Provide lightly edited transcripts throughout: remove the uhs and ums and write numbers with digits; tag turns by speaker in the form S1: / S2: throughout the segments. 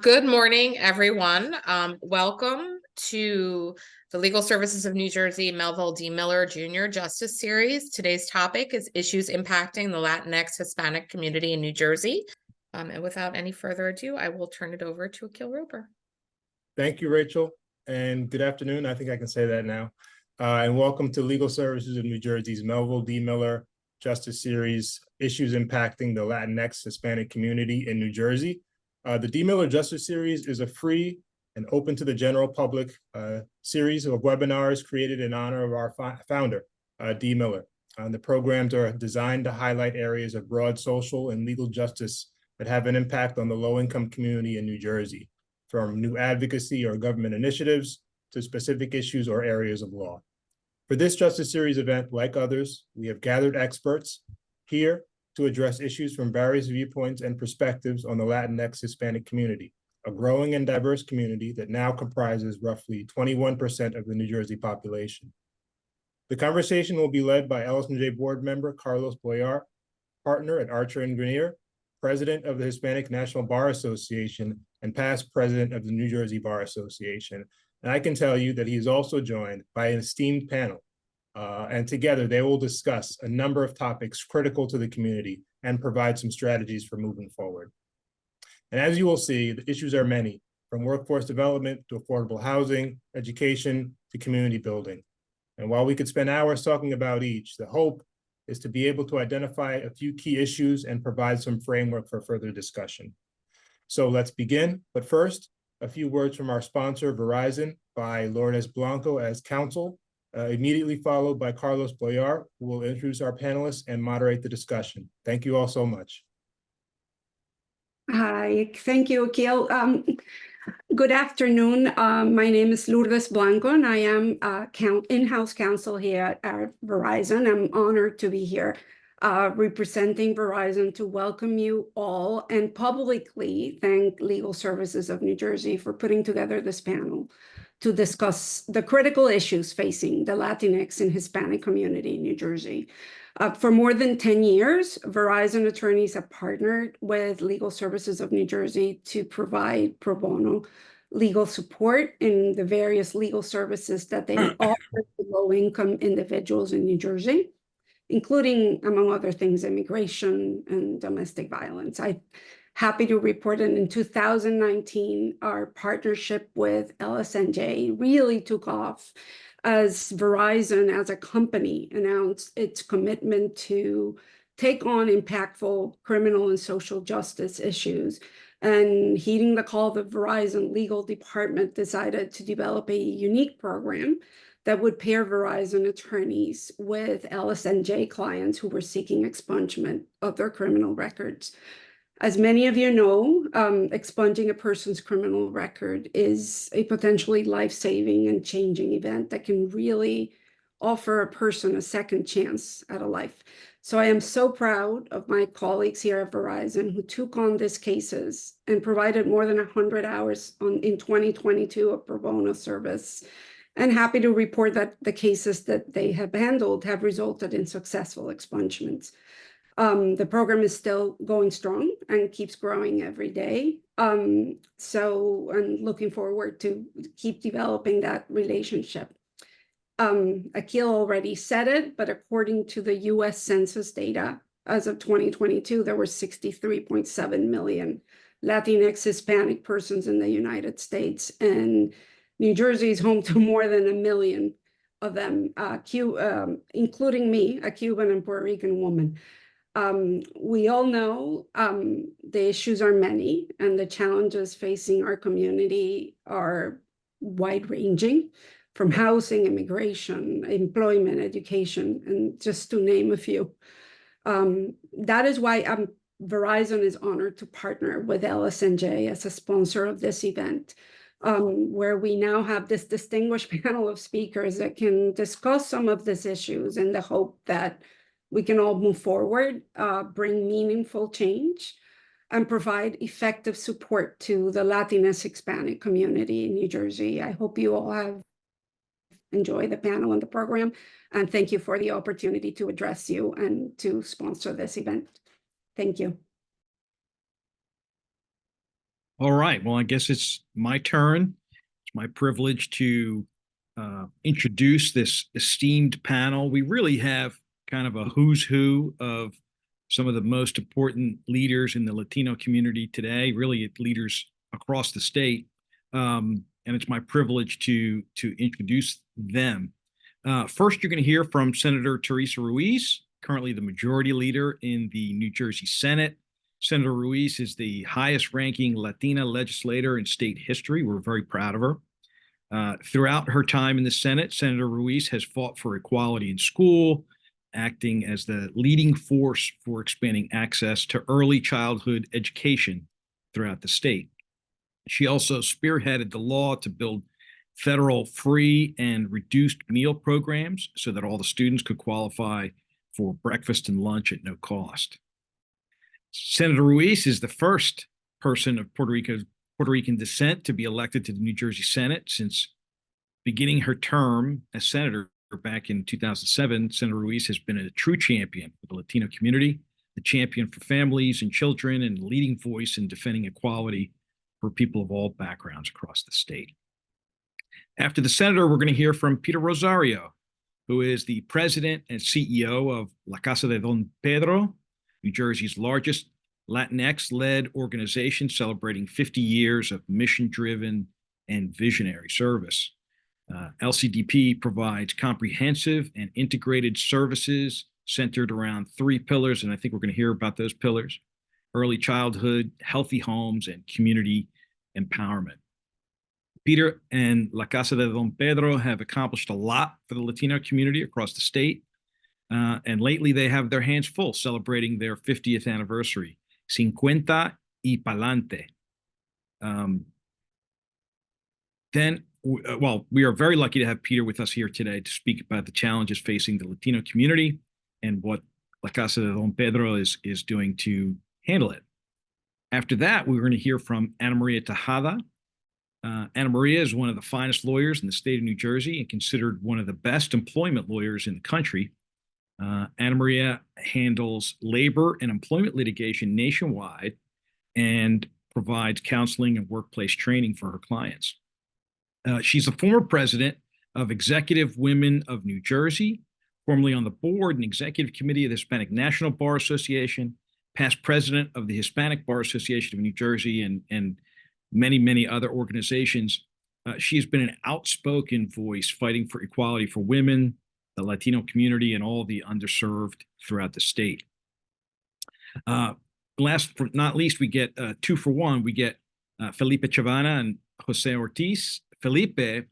S1: Good morning, everyone. Welcome to the Legal Services of New Jersey Melville D. Miller Jr. Justice Series. Today's topic is issues impacting the Latinx Hispanic community in New Jersey. And without any further ado, I will turn it over to Akil Roper.
S2: Thank you, Rachel, and good afternoon. I think I can say that now. And welcome to Legal Services of New Jersey's Melville D. Miller Justice Series, Issues Impacting the Latinx Hispanic Community in New Jersey. The D. Miller Justice Series is a free and open to the general public series of webinars created in honor of our founder, D. Miller. The programs are designed to highlight areas of broad social and legal justice that have an impact on the low-income community in New Jersey, from new advocacy or government initiatives to specific issues or areas of law. For this Justice Series event, like others, we have gathered experts here to address issues from various viewpoints and perspectives on the Latinx Hispanic community, a growing and diverse community that now comprises roughly 21% of the New Jersey population. The conversation will be led by LSNJ board member Carlos Boyar, partner at Archer & Grenier, president of the Hispanic National Bar Association, and past president of the New Jersey Bar Association. And I can tell you that he is also joined by an esteemed panel. And together they will discuss a number of topics critical to the community and provide some strategies for moving forward. And as you will see, the issues are many, from workforce development to affordable housing, education, to community building. And while we could spend hours talking about each, the hope is to be able to identify a few key issues and provide some framework for further discussion. So let's begin. But first, a few words from our sponsor, Verizon, by Lourdes Blanco as counsel, immediately followed by Carlos Boyar, who will introduce our panelists and moderate the discussion. Thank you all so much.
S3: Hi, thank you, Akil. Good afternoon. My name is Lourdes Blanco, and I am in-house counsel here at Verizon. I'm honored to be here representing Verizon to welcome you all and publicly thank Legal Services of New Jersey for putting together this panel to discuss the critical issues facing the Latinx and Hispanic community in New Jersey. For more than 10 years, Verizon attorneys have partnered with Legal Services of New Jersey to provide pro bono legal support in the various legal services that they offer to low-income individuals in New Jersey, including, among other things, immigration and domestic violence. I'm happy to report that in 2019, our partnership with LSNJ really took off as Verizon, as a company, announced its commitment to take on impactful criminal and social justice issues. And heeding the call, the Verizon legal department decided to develop a unique program that would pair Verizon attorneys with LSNJ clients who were seeking expungement of their criminal records. As many of you know, expunging a person's criminal record is a potentially life-saving and changing event that can really offer a person a second chance at a life. So I am so proud of my colleagues here at Verizon who took on these cases and provided more than 100 hours in 2022 of pro bono service, and happy to report that the cases that they have handled have resulted in successful expungements. The program is still going strong and keeps growing every day. So I'm looking forward to keep developing that relationship. Akil already said it, but according to the US Census data, as of 2022, there were 63.7 million Latinx Hispanic persons in the United States, and New Jersey is home to more than 1 million of them, including me, a Cuban and Puerto Rican woman. We all know the issues are many, and the challenges facing our community are wide-ranging, from housing, immigration, employment, education, and just to name a few. That is why Verizon is honored to partner with LSNJ as a sponsor of this event, where we now have this distinguished panel of speakers that can discuss some of these issues in the hope that we can all move forward, bring meaningful change, and provide effective support to the Latinx Hispanic community in New Jersey. I hope you all have enjoyed the panel and the program, and thank you for the opportunity to address you and to sponsor this event. Thank you.
S4: All right. Well, I guess it's my turn. It's my privilege to introduce this esteemed panel. We really have kind of a who's who of some of the most important leaders in the Latino community today, really leaders across the state. And it's my privilege to introduce them. First, you're going to hear from Senator Teresa Ruiz, currently the majority leader in the New Jersey Senate. Senator Ruiz is the highest ranking Latina legislator in state history. We're very proud of her. Throughout her time in the Senate, Senator Ruiz has fought for equality in school, acting as the leading force for expanding access to early childhood education throughout the state. She also spearheaded the law to build federal free and reduced meal programs so that all the students could qualify for breakfast and lunch at no cost. Senator Ruiz is the first person of Puerto Rican descent to be elected to the New Jersey Senate since beginning her term as senator back in 2007. Senator Ruiz has been a true champion for the Latino community, the champion for families and children, and a leading voice in defending equality for people of all backgrounds across the state. After the senator, we're going to hear from Peter Rosario, who is the president and CEO of La Casa de Don Pedro, New Jersey's largest Latinx-led organization celebrating 50 years of mission-driven and visionary service. LCDP provides comprehensive and integrated services centered around three pillars, and I think we're going to hear about those pillars: early childhood, healthy homes, and community empowerment. Peter and La Casa de Don Pedro have accomplished a lot for the Latino community across the state, and lately they have their hands full celebrating their 50th anniversary. 50 y pa'lante. We are very lucky to have Peter with us here today to speak about the challenges facing the Latino community and what La Casa de Don Pedro is doing to handle it. After that, we're going to hear from Ana Maria Tejada. Ana Maria is one of the finest lawyers in the state of New Jersey and considered one of the best employment lawyers in the country. Ana Maria handles labor and employment litigation nationwide and provides counseling and workplace training for her clients. She's a former president of Executive Women of New Jersey, formerly on the board and executive committee of the Hispanic National Bar Association, past president of the Hispanic Bar Association of New Jersey, and many, many other organizations. She has been an outspoken voice fighting for equality for women, the Latino community, and all the underserved throughout the state. Last but not least, we get 2 for 1. We get Felipe Chavana and Jose Ortiz. Felipe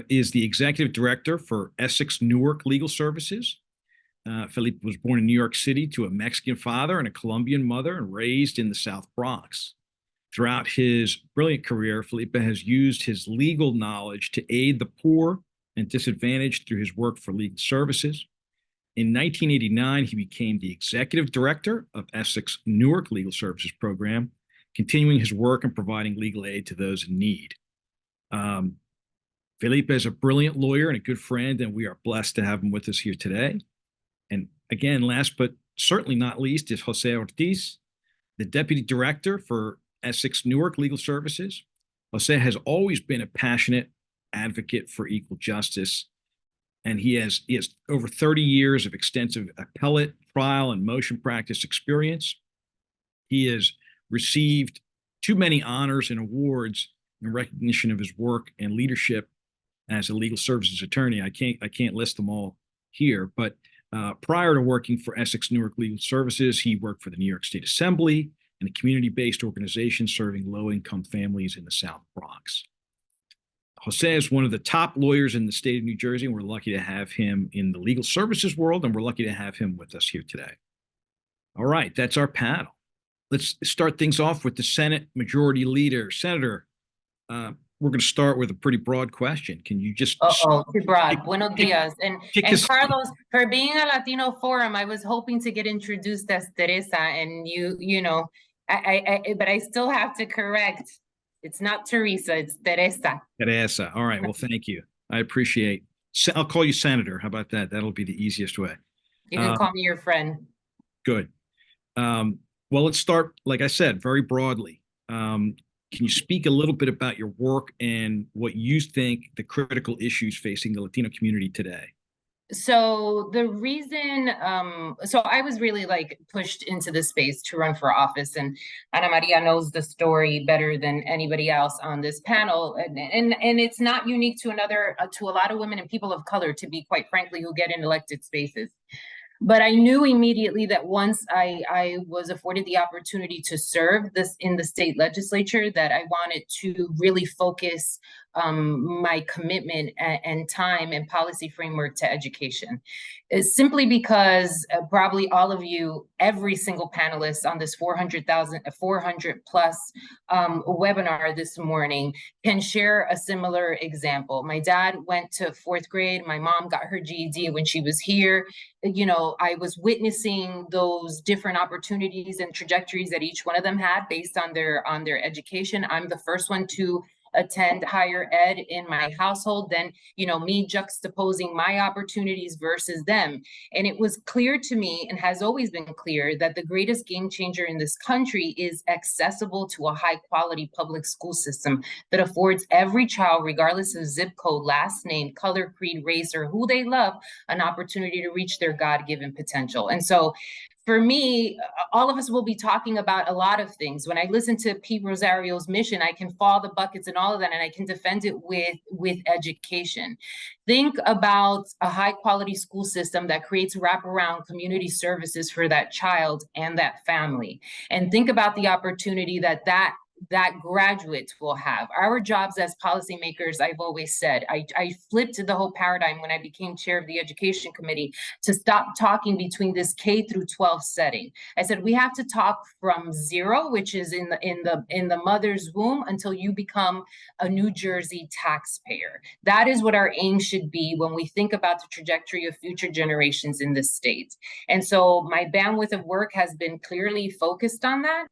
S4: is the executive director for Essex Newark Legal Services. Felipe was born in New York City to a Mexican father and a Colombian mother and raised in the South Bronx. Throughout his brilliant career, Felipe has used his legal knowledge to aid the poor and disadvantaged through his work for legal services. In 1989, he became the executive director of Essex Newark Legal Services Program, continuing his work and providing legal aid to those in need. Felipe is a brilliant lawyer and a good friend, and we are blessed to have him with us here today. And again, last but certainly not least is Jose Ortiz, the deputy director for Essex Newark Legal Services. Jose has always been a passionate advocate for equal justice, and he has over 30 years of extensive appellate, trial, and motion practice experience. He has received too many honors and awards in recognition of his work and leadership as a legal services attorney. I can't list them all here, but prior to working for Essex Newark Legal Services, he worked for the New York State Assembly and a community-based organization serving low-income families in the South Bronx. Jose is one of the top lawyers in the state of New Jersey, and we're lucky to have him in the legal services world, and we're lucky to have him with us here today. All right, that's our panel. Let's start things off with the Senate Majority Leader. Senator, we're going to start with a pretty broad question. Can you just...
S5: Too broad. Buenos dias. And Carlos, for being a Latino forum, I was hoping to get introduced as Teresa, and you know, but I still have to correct. It's not Teresa, it's Teresa.
S4: Teresa. All right. Well, thank you. I appreciate. I'll call you Senator. How about that? That'll be the easiest way.
S5: You can call me your friend.
S4: Good. Well, let's start, like I said, very broadly. Can you speak a little bit about your work and what you think the critical issues facing the Latino community today?
S5: So the reason, so I was really like pushed into this space to run for office, and Ana Maria knows the story better than anybody else on this panel. And it's not unique to to a lot of women and people of color, to be quite frankly, who get in elected spaces. But I knew immediately that once I was afforded the opportunity to serve this in the state legislature, that I wanted to really focus my commitment and time and policy framework to education. It's simply because probably all of you, every single panelist on this 400 plus webinar this morning can share a similar example. My dad went to 4th grade. My mom got her GED when she was here. You know, I was witnessing those different opportunities and trajectories that each one of them had based on their education. I'm the first one to attend higher ed in my household, then, you know, me juxtaposing my opportunities versus them. And it was clear to me, and has always been clear, that the greatest game changer in this country is accessible to a high quality public school system that affords every child, regardless of zip code, last name, color, creed, race, or who they love, an opportunity to reach their God-given potential. And so for me, all of us will be talking about a lot of things. When I listen to Pete Rosario's mission, I can follow the buckets and all of that, and I can defend it with education. Think about a high quality school system that creates wraparound community services for that child and that family. And think about the opportunity that graduates will have. Our jobs as policymakers, I've always said, I flipped the whole paradigm when I became chair of the education committee to stop talking between this K through 12 setting. I said, we have to talk from zero, which is in the mother's womb, until you become a New Jersey taxpayer. That is what our aim should be when we think about the trajectory of future generations in this state. And so my bandwidth of work has been clearly focused on that.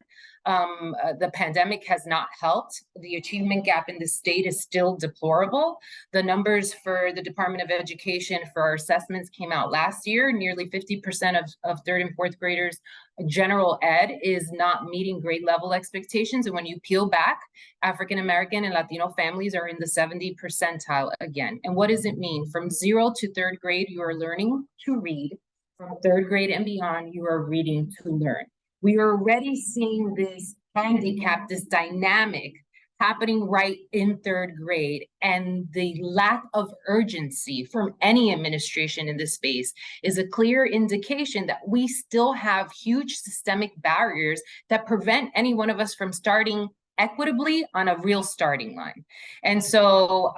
S5: The pandemic has not helped. The achievement gap in the state is still deplorable. The numbers for the Department of Education for our assessments came out last year. Nearly 50% of 3rd and 4th graders general ed is not meeting grade level expectations. And when you peel back, African American and Latino families are in the 70th percentile again. And what does it mean? From 0 to 3rd grade, you are learning to read. From 3rd grade and beyond, you are reading to learn. We are already seeing this handicap, this dynamic happening right in 3rd grade. And the lack of urgency from any administration in this space is a clear indication that we still have huge systemic barriers that prevent any one of us from starting equitably on a real starting line. And so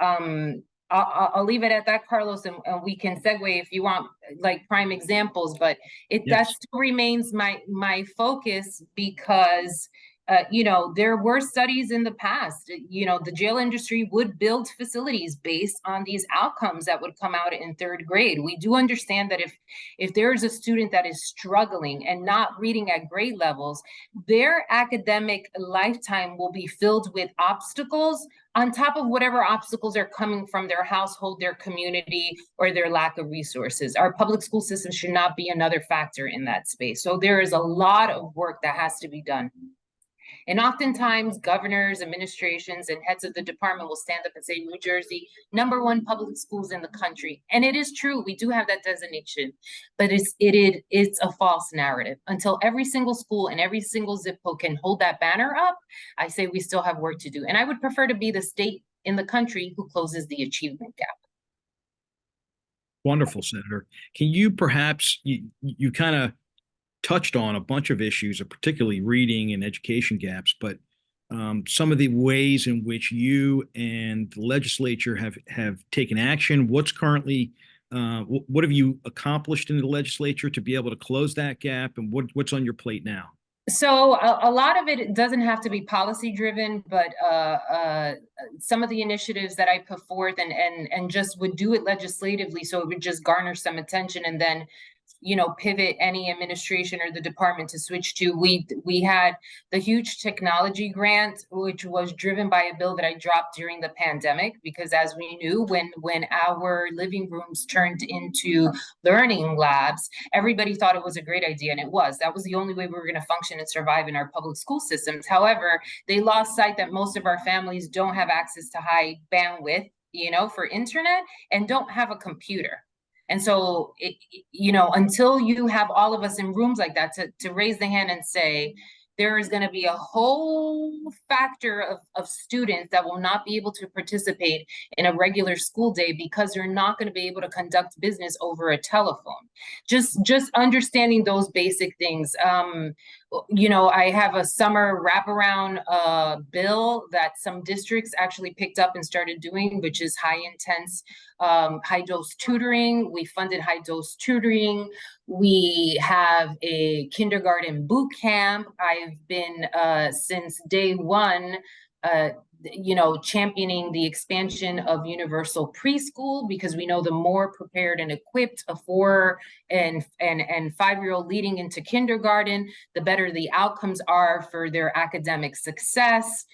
S5: I'll leave it at that, Carlos, and we can segue if you want, like, prime examples, but that still remains my focus, because you know, there were studies in the past, you know, the jail industry would build facilities based on these outcomes that would come out in 3rd grade. We do understand that if there is a student that is struggling and not reading at grade levels, their academic lifetime will be filled with obstacles on top of whatever obstacles are coming from their household, their community, or their lack of resources. Our public school system should not be another factor in that space. So there is a lot of work that has to be done. And oftentimes governors, administrations, and heads of the department will stand up and say, New Jersey, #1 public schools in the country. And it is true, we do have that designation, but it's a false narrative. Until every single school and every single zip code can hold that banner up, I say we still have work to do. And I would prefer to be the state in the country who closes the achievement gap.
S4: Wonderful, Senator. Can you perhaps, you kind of touched on a bunch of issues, particularly reading and education gaps, but some of the ways in which you and the legislature have taken action. What's currently, what have you accomplished in the legislature to be able to close that gap, and what's on your plate now?
S5: So a lot of it doesn't have to be policy driven, but some of the initiatives that I put forth and just would do it legislatively, so it would just garner some attention and then pivot any administration or the department to switch to. We had the huge technology grant, which was driven by a bill that I dropped during the pandemic, because as we knew, when our living rooms turned into learning labs, everybody thought it was a great idea, and it was. That was the only way we were going to function and survive in our public school systems. However, they lost sight that most of our families don't have access to high bandwidth, for internet, and don't have a computer. And so, until you have all of us in rooms like that to raise the hand and say, there is going to be a whole factor of students that will not be able to participate in a regular school day because they're not going to be able to conduct business over a telephone. Just understanding those basic things. I have a summer wraparound bill that some districts actually picked up and started doing, which is high dose tutoring. We funded high dose tutoring. We have a kindergarten boot camp. I've been since day one, championing the expansion of universal preschool, because we know the more prepared and equipped a 4- and 5-year-old leading into kindergarten, the better the outcomes are for their academic success.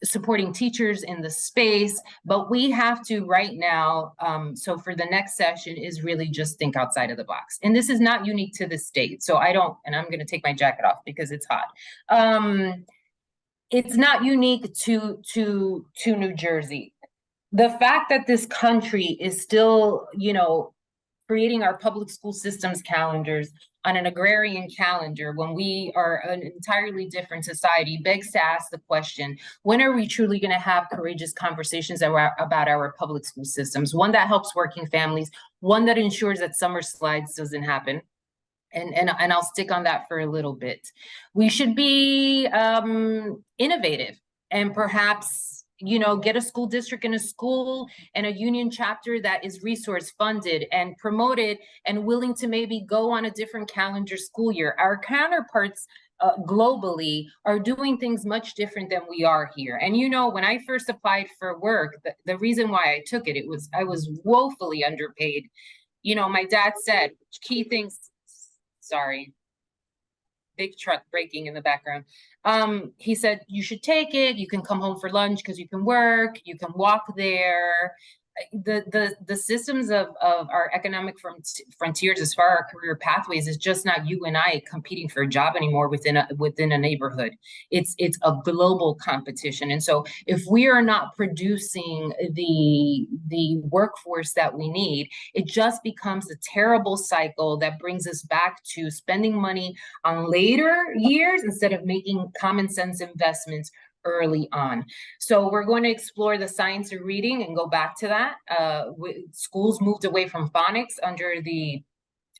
S5: Supporting teachers in the space, but we have to right now, so for the next session is really just think outside of the box. And this is not unique to the state. So and I'm gonna take my jacket off because it's hot. It's not unique to New Jersey. The fact that this country is still, creating our public school systems calendars on an agrarian calendar when we are an entirely different society begs to ask the question, when are we truly going to have courageous conversations about our public school systems? One that helps working families, one that ensures that summer slides doesn't happen. And I'll stick on that for a little bit. We should be innovative and perhaps get a school district and a school and a union chapter that is resource funded and promoted and willing to maybe go on a different calendar school year. Our counterparts globally are doing things much different than we are here. And when I first applied for work, the reason why I took it, I was woefully underpaid. My dad said key things, sorry, big truck braking in the background. He said, you should take it. You can come home for lunch because you can work, you can walk there. The systems of our economic frontiers as far as our career pathways is just not you and I competing for a job anymore within a neighborhood. It's a global competition. And so if we are not producing the workforce that we need, it just becomes a terrible cycle that brings us back to spending money on later years instead of making common sense investments early on. So we're going to explore the science of reading and go back to that. Schools moved away from phonics under the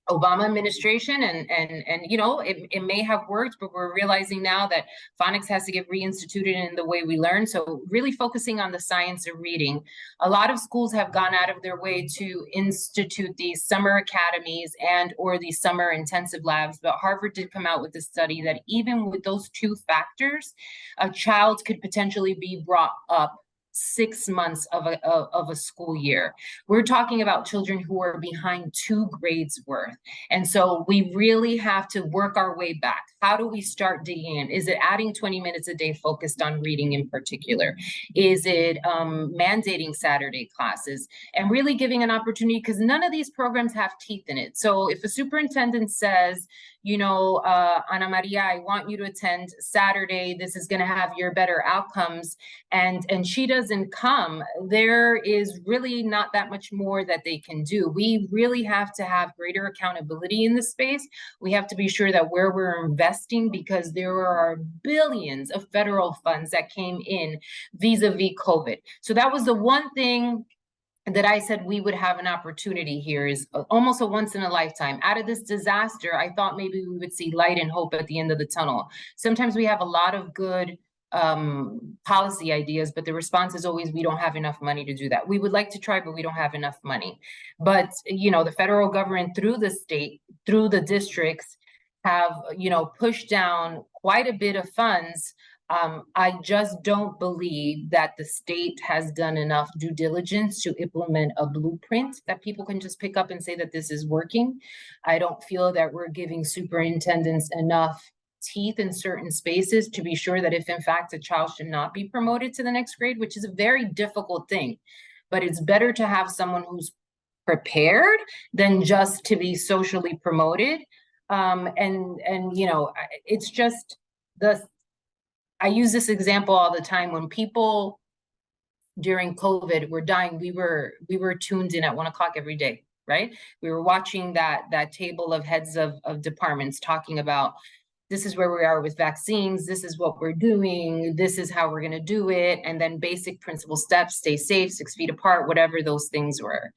S5: Obama administration, and it may have worked, but we're realizing now that phonics has to get reinstituted in the way we learn. So really focusing on the science of reading. A lot of schools have gone out of their way to institute these summer academies and or these summer intensive labs, but Harvard did come out with a study that even with those two factors, a child could potentially be brought up 6 months of a school year. We're talking about children who are behind 2 grades worth. And so we really have to work our way back. How do we start digging in? Is it adding 20 minutes a day focused on reading in particular? Is it mandating Saturday classes and really giving an opportunity? Because none of these programs have teeth in it. So if a superintendent says, Ana Maria, I want you to attend Saturday, this is going to have your better outcomes, and she doesn't come, there is really not that much more that they can do. We really have to have greater accountability in this space. We have to be sure that where we're investing, because there are billions of federal funds that came in vis-a-vis COVID. So that was the one thing that I said we would have an opportunity here, is almost a once in a lifetime. Out of this disaster, I thought maybe we would see light and hope at the end of the tunnel. Sometimes we have a lot of good policy ideas, but the response is always, we don't have enough money to do that. We would like to try, but we don't have enough money. But, the federal government through the state, through the districts, have, pushed down quite a bit of funds I just don't believe that the state has done enough due diligence to implement a blueprint that people can just pick up and say that this is working. I don't feel that we're giving superintendents enough teeth in certain spaces to be sure that if in fact a child should not be promoted to the next grade, which is a very difficult thing, but it's better to have someone who's prepared than just to be socially promoted. And you know, it's just I use this example all the time. When people during COVID were dying, we were tuned in at 1 o'clock every day, right? We were watching that table of heads of departments talking about, this is where we are with vaccines, this is what we're doing, this is how we're going to do it, and then basic principle steps: stay safe, 6 feet apart, whatever those things were.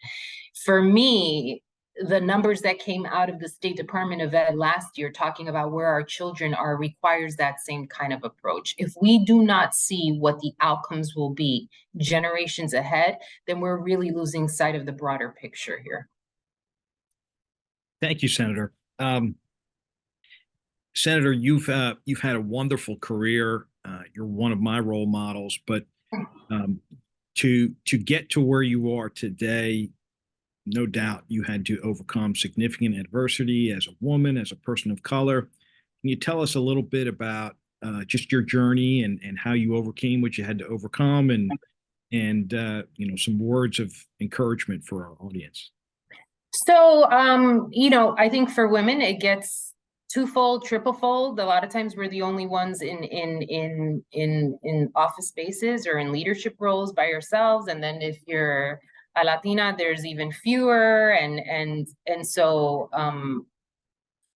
S5: For me, the numbers that came out of the State Department of Ed last year talking about where our children are requires that same kind of approach. If we do not see what the outcomes will be generations ahead, then we're really losing sight of the broader picture here.
S4: Thank you, Senator. Senator, you've had a wonderful career. You're one of my role models, but to get to where you are today, no doubt you had to overcome significant adversity as a woman, as a person of color. Can you tell us a little bit about just your journey and how you overcame what you had to overcome, and you know, some words of encouragement for our audience?
S5: So, you know, I think for women, it gets twofold, triplefold. A lot of times we're the only ones in office spaces or in leadership roles by ourselves. And then if you're a Latina, there's even fewer. And so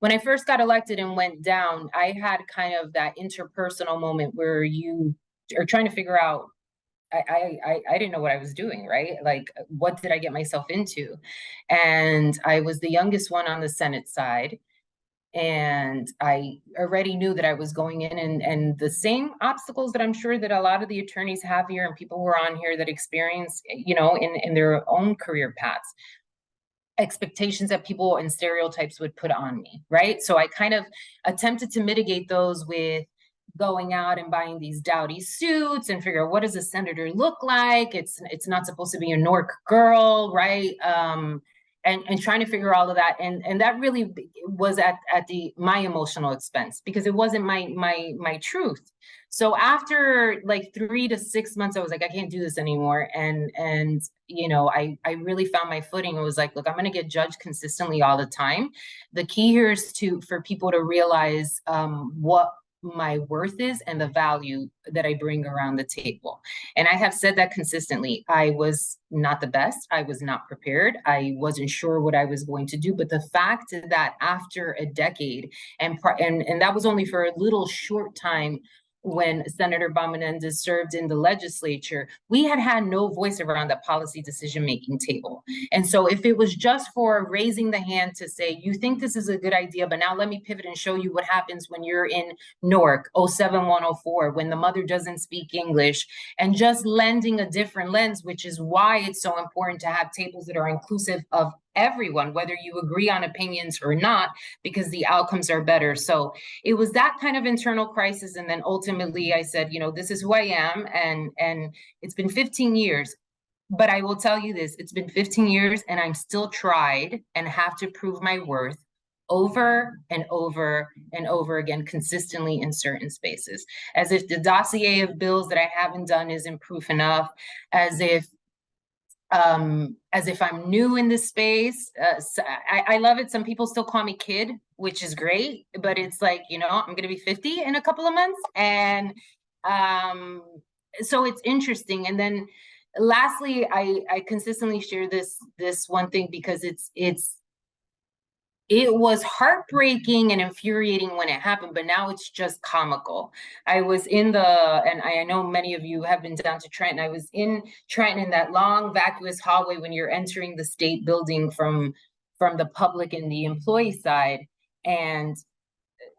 S5: when I first got elected and went down, I had kind of that interpersonal moment where you are trying to figure out, I didn't know what I was doing, right? Like, what did I get myself into? And I was the youngest one on the Senate side. And I already knew that I was going in and the same obstacles that I'm sure that a lot of the attorneys have here and people who are on here that experience, you know, in their own career paths, expectations that people and stereotypes would put on me, right? So I kind of attempted to mitigate those with going out and buying these dowdy suits and figure out, what does a senator look like? It's not supposed to be a Nork girl, right? And trying to figure all of that, and that really was at my emotional expense, because it wasn't my truth. So after like 3 to 6 months, I was like, I can't do this anymore. And you know, I really found my footing. It was like, look, I'm going to get judged consistently all the time. The key here is for people to realize what my worth is and the value that I bring around the table. And I have said that consistently. I was not the best. I was not prepared. I wasn't sure what I was going to do. But the fact that after a decade, and that was only for a little short time when Senator Menendez served in the legislature, we had no voice around that policy decision-making table. And so if it was just for raising the hand to say, you think this is a good idea, but now let me pivot and show you what happens when you're in Newark, 07104, when the mother doesn't speak English, and just lending a different lens, which is why it's so important to have tables that are inclusive of everyone, whether you agree on opinions or not, because the outcomes are better. So it was that kind of internal crisis. And then ultimately I said, you know, this is who I am. And it's been 15 years, but I will tell you this, it's been 15 years and I'm still tried and have to prove my worth over and over and over again, consistently in certain spaces, as if the dossier of bills that I haven't done isn't proof enough, as if I'm new in this space. So I love it. Some people still call me kid, which is great, but it's like, you know, I'm going to be 50 in a couple of months. And so it's interesting. And then lastly, I consistently share this one thing, because it was heartbreaking and infuriating when it happened, but now it's just comical. I was and I know many of you have been down to Trenton. I was in Trenton in that long vacuous hallway when you're entering the state building from the public and the employee side. And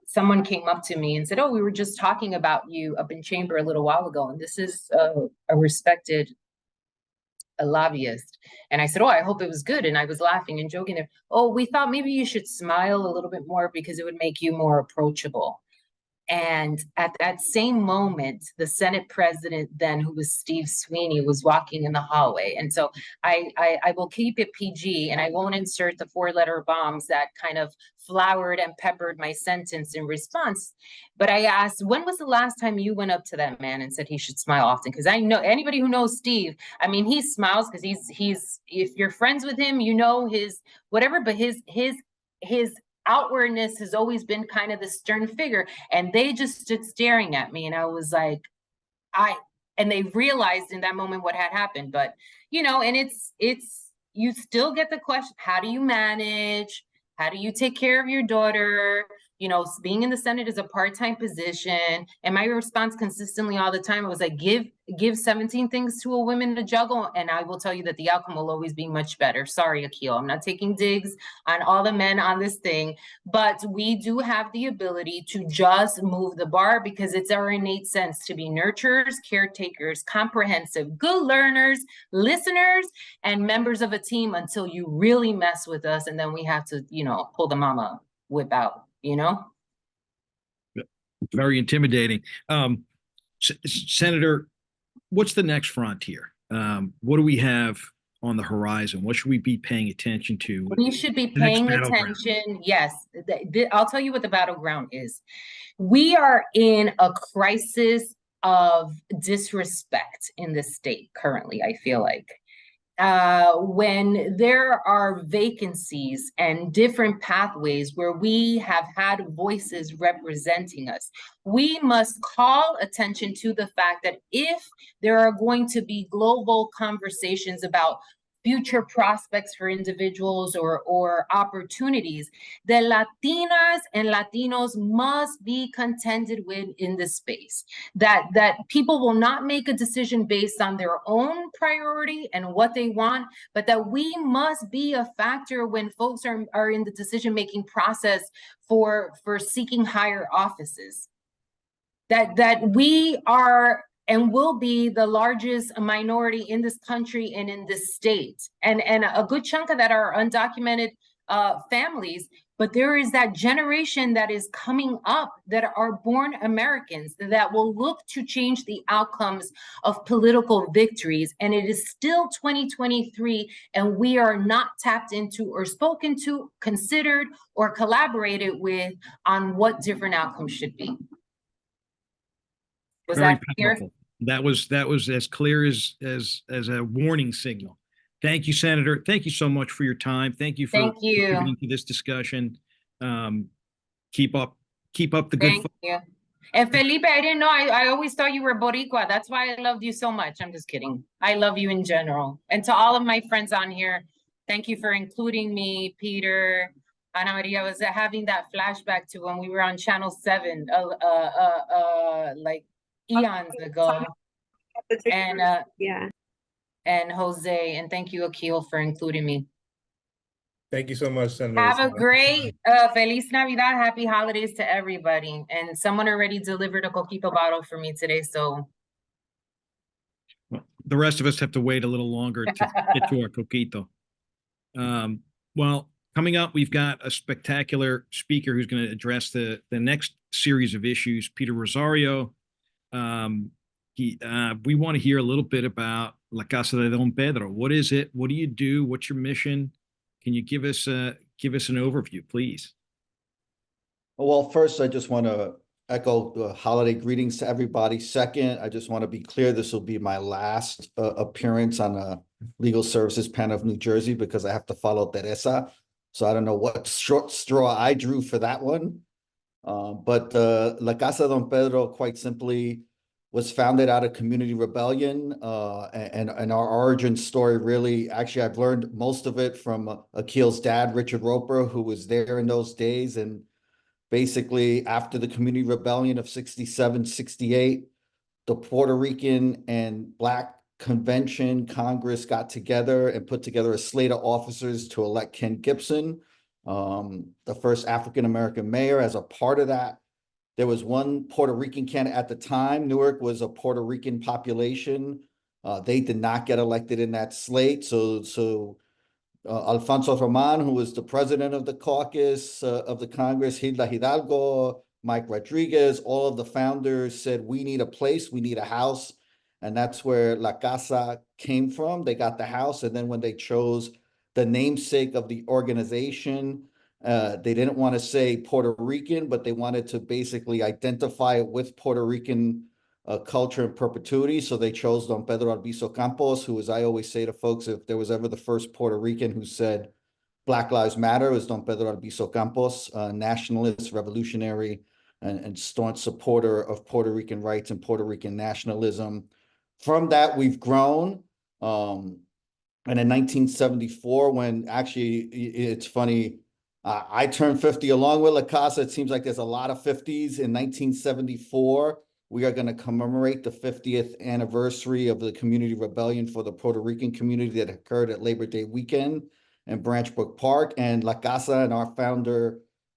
S5: someone came up to me and said, oh, we were just talking about you up in chamber a little while ago. And this is a respected lobbyist. And I said, oh, I hope it was good. And I was laughing and joking there. Oh, we thought maybe you should smile a little bit more because it would make you more approachable. And at that same moment, the Senate president then, who was Steve Sweeney, was walking in the hallway. And so I will keep it PG, and I won't insert the 4-letter bombs that kind of flowered and peppered my sentence in response. But I asked, when was the last time you went up to that man and said he should smile often? Because I know anybody who knows Steve, I mean, he smiles because he's if you're friends with him, you know his whatever, but his outwardness has always been kind of the stern figure. And they just stood staring at me, and I was like, and they realized in that moment what had happened. But you know, and it's you still get the question, how do you manage? How do you take care of your daughter? You know, being in the Senate is a part-time position. And my response consistently all the time was like, give 17 things to a woman to juggle, and I will tell you that the outcome will always be much better. Sorry, Akil, I'm not taking digs on all the men on this thing, but we do have the ability to just move the bar, because it's our innate sense to be nurturers, caretakers, comprehensive, good learners, listeners, and members of a team until you really mess with us, and then we have to, you know, pull the mama whip out. You know,
S4: very intimidating. Senator, what's the next frontier? What do we have on the horizon? What should we be paying attention to?
S5: We should be paying attention. Yes, I'll tell you what the battleground is. We are in a crisis of disrespect in this state currently, I feel like. When there are vacancies and different pathways where we have had voices representing us, we must call attention to the fact that if there are going to be global conversations about future prospects for individuals or opportunities, the Latinas and Latinos must be contended with in this space. That people will not make a decision based on their own priority and what they want, but that we must be a factor when folks are in the decision-making process for seeking higher offices. That we are and will be the largest minority in this country and in this state. And a good chunk of that are undocumented families, but there is that generation that is coming up that are born Americans that will look to change the outcomes of political victories. And it is still 2023, and we are not tapped into or spoken to, considered, or collaborated with on what different outcomes should be. Was
S4: very
S5: that clear?
S4: powerful. That was as clear as a warning signal. Thank you, Senator. Thank you so much for your time. Thank you for contributing to this discussion. Keep up the good.
S5: Thank you. And Felipe, I didn't know. I always thought you were Boricua. That's why I loved you so much. I'm just kidding. I love you in general. And to all of my friends on here, thank you for including me, Peter. Ana Maria, was having that flashback to when we were on Channel 7, like eons ago. And
S3: yeah.
S5: And Jose, and thank you, Akil, for including me.
S2: Thank you so much, Senator.
S5: Have a great Feliz Navidad, happy holidays to everybody. And someone already delivered a coquito bottle for me today, so.
S4: Well, the rest of us have to wait a little longer to get to our coquito. Well, coming up, we've got a spectacular speaker who's going to address the next series of issues, Peter Rosario. We want to hear a little bit about La Casa de Don Pedro. What is it? What do you do? What's your mission? Can you give us an overview, please?
S6: Well, first, I just want to echo the holiday greetings to everybody. Second, I just want to be clear, this will be my last appearance on a legal services panel of New Jersey, because I have to follow Teresa. So I don't know what short straw I drew for that one. But La Casa de Don Pedro, quite simply, was founded out of community rebellion, and our origin story really, actually, I've learned most of it from Akil's dad, Richard Roper, who was there in those days. And basically, after the community rebellion of 67, 68, the Puerto Rican and Black Convention Congress got together and put together a slate of officers to elect Ken Gibson, the first African-American mayor. As a part of that, there was one Puerto Rican candidate at the time. Newark was a Puerto Rican population. They did not get elected in that slate. So Alfonso Roman, who was the president of the caucus of the Congress, Hilda Hidalgo, Mike Rodriguez, all of the founders said, we need a place, we need a house. And that's where La Casa came from. They got the house. And then when they chose the namesake of the organization, they didn't want to say Puerto Rican, but they wanted to basically identify it with Puerto Rican culture and perpetuity. So they chose Don Pedro Albizu Campos, who, as I always say to folks, if there was ever the first Puerto Rican who said Black Lives Matter, it was Don Pedro Albizu Campos, nationalist, revolutionary, and staunch supporter of Puerto Rican rights and Puerto Rican nationalism. From that, we've grown. And in 1974, when actually, it's funny, I turned 50 along with La Casa. It seems like there's a lot of 50s. In 1974, we are going to commemorate the 50th anniversary of the community rebellion for the Puerto Rican community that occurred at Labor Day weekend in Branch Brook Park. And La Casa and our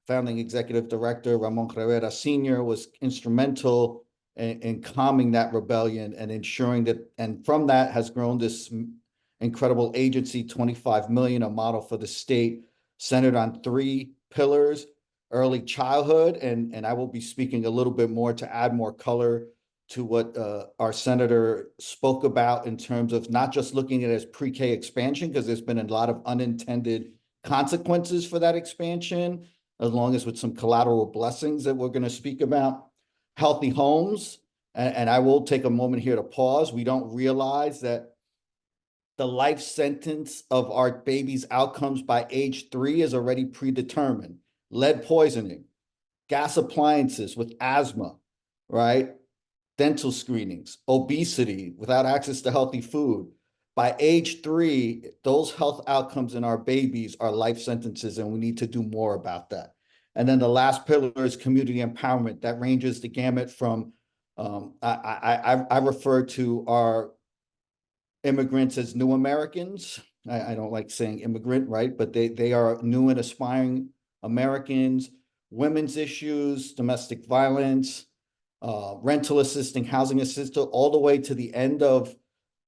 S6: founding executive director, Ramon Rivera Sr., was instrumental in calming that rebellion and ensuring that, and from that has grown this incredible agency, 25 million, a model for the state, centered on 3 pillars: early childhood, and I will be speaking a little bit more to add more color to what our senator spoke about in terms of not just looking at it as pre-K expansion, because there's been a lot of unintended consequences for that expansion, as long as with some collateral blessings that we're going to speak about. Healthy homes, and I will take a moment here to pause. We don't realize that the life sentence of our baby's outcomes by age 3 is already predetermined. Lead poisoning, gas appliances with asthma, right? Dental screenings, obesity, without access to healthy food. By age 3, those health outcomes in our babies are life sentences, and we need to do more about that. And then the last pillar is community empowerment. That ranges the gamut from, I refer to our immigrants as new Americans. I don't like saying immigrant, right? But they are new and aspiring Americans, women's issues, domestic violence, rental assisting, housing assistance, all the way to the end of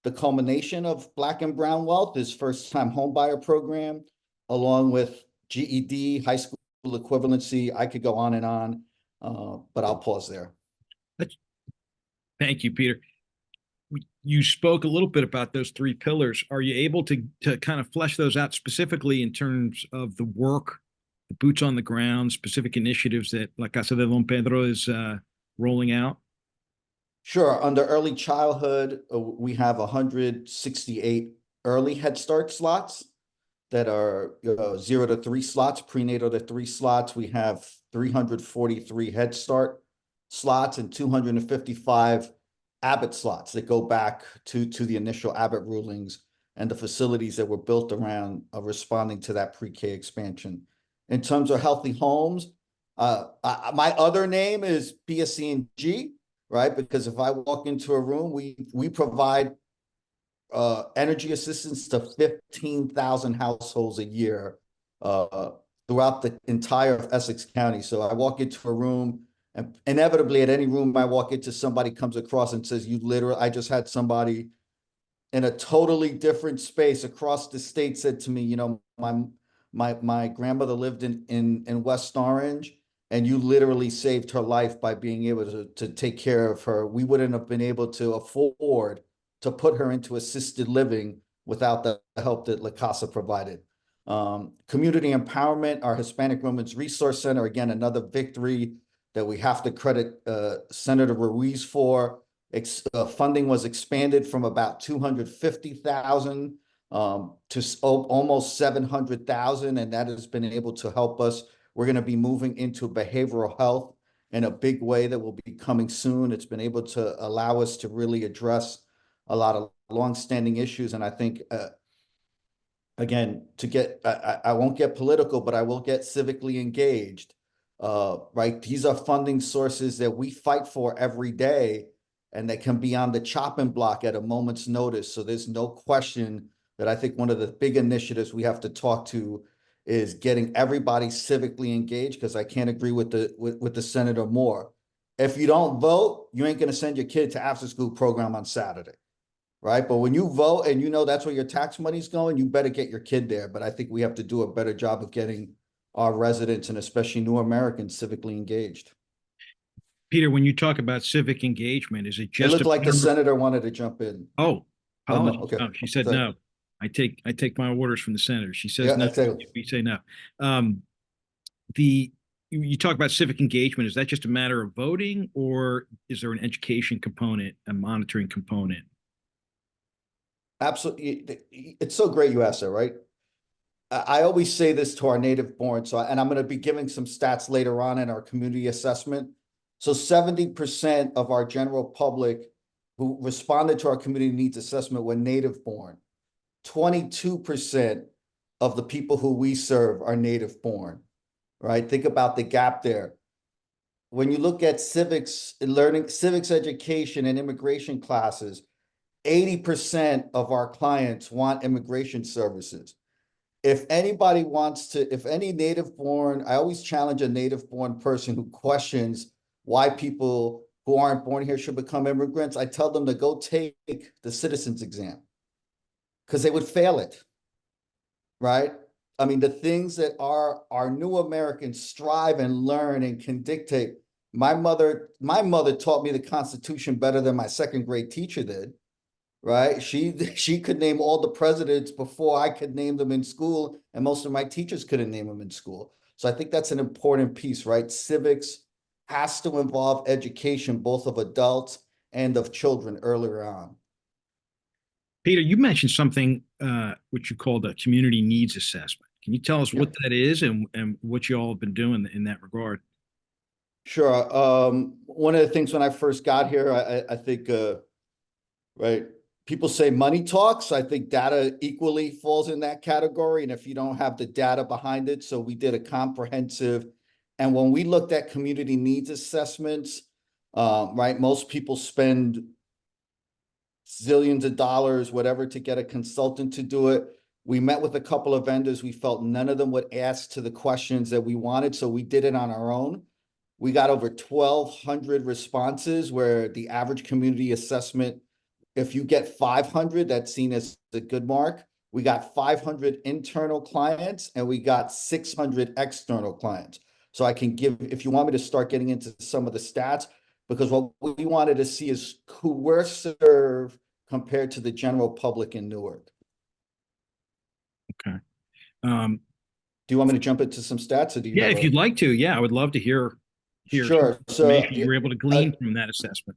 S6: the culmination of Black and Brown wealth is first-time homebuyer program, along with GED, high school equivalency. I could go on and on, but I'll pause there.
S4: Thank you, Peter. You spoke a little bit about those 3 pillars. Are you able to kind of flesh those out specifically in terms of the work, the boots on the ground, specific initiatives that La Casa de Don Pedro is rolling out?
S6: Sure. Under early childhood, we have 168 early Head Start slots that are 0 to 3 slots, prenatal to 3 slots. We have 343 Head Start slots and 255 Abbott slots that go back to the initial Abbott rulings and the facilities that were built around responding to that pre-K expansion. In terms of healthy homes, my other name is PSC&G, right? Because if I walk into a room, we provide energy assistance to 15,000 households a year throughout the entire of Essex County. So I walk into a room, and inevitably at any room I walk into, somebody comes across and says, "You literally," I just had somebody in a totally different space across the state said to me, "You know, my grandmother lived in West Orange, and you literally saved her life by being able to take care of her. We wouldn't have been able to afford to put her into assisted living without the help that La Casa provided." Community empowerment, our Hispanic Women's Resource Center, again, another victory that we have to credit Senator Ruiz for. Funding was expanded from about 250,000 to almost 700,000, and that has been able to help us. We're going to be moving into behavioral health in a big way that will be coming soon. It's been able to allow us to really address a lot of longstanding issues, and I think again, I won't get political, but I will get civically engaged. Right, these are funding sources that we fight for every day, and that can be on the chopping block at a moment's notice. So there's no question that I think one of the big initiatives we have to talk to is getting everybody civically engaged, because I can't agree with the senator more. If you don't vote, you ain't going to send your kid to after school program on Saturday, right? But when you vote and you know that's where your tax money's going, you better get your kid there. But I think we have to do a better job of getting our residents, and especially new Americans, civically engaged.
S4: Peter, when you talk about civic engagement, is it
S6: It
S4: just
S6: looked
S4: a
S6: like the
S4: matter-
S6: senator wanted to jump in.
S4: Oh,
S6: Oh, no,
S4: apologies.
S6: okay.
S4: No, she said
S6: Sorry.
S4: no. I take my orders from the senator. She says
S6: Yeah,
S4: no.
S6: exactly.
S4: We say no. You talk about civic engagement. Is that just a matter of voting, or is there an education component, a monitoring component?
S6: Absolutely. It's so great you asked that, right? I always say this to our native born, and I'm going to be giving some stats later on in our community assessment. So 70% of our general public who responded to our community needs assessment were native born. 22% of the people who we serve are native born, right? Think about the gap there. When you look at civics and learning, civics education and immigration classes, 80% of our clients want immigration services. If anybody wants to, if any native born, I always challenge a native born person who questions why people who aren't born here should become immigrants. I tell them to go take the citizens exam because they would fail it, right? I mean, the things that our new Americans strive and learn and can dictate. My mother taught me the Constitution better than my second grade teacher did. Right? She could name all the presidents before I could name them in school, and most of my teachers couldn't name them in school. So I think that's an important piece, right? Civics has to involve education, both of adults and of children earlier on.
S4: Peter, you mentioned something which you called a community needs assessment. Can you tell us what that is and what you all have been doing in that regard?
S6: Sure. One of the things when I first got here, I think, right, people say money talks. I think data equally falls in that category. And if you don't have the data behind it, so we did a comprehensive, and when we looked at community needs assessments, right, most people spend zillions of dollars, whatever, to get a consultant to do it. We met with a couple of vendors. We felt none of them would ask to the questions that we wanted, so we did it on our own. We got over 1,200 responses, where the average community assessment, if you get 500, that's seen as a good mark. We got 500 internal clients and we got 600 external clients. So I can give, if you want me to start getting into some of the stats, because what we wanted to see is who we're served compared to the general public in Newark.
S4: Okay.
S6: Do you want me to jump into some stats, or do you?
S4: Yeah, if you'd like to. Yeah, I would love to hear
S6: sure.
S4: Some information you were able to glean from that assessment.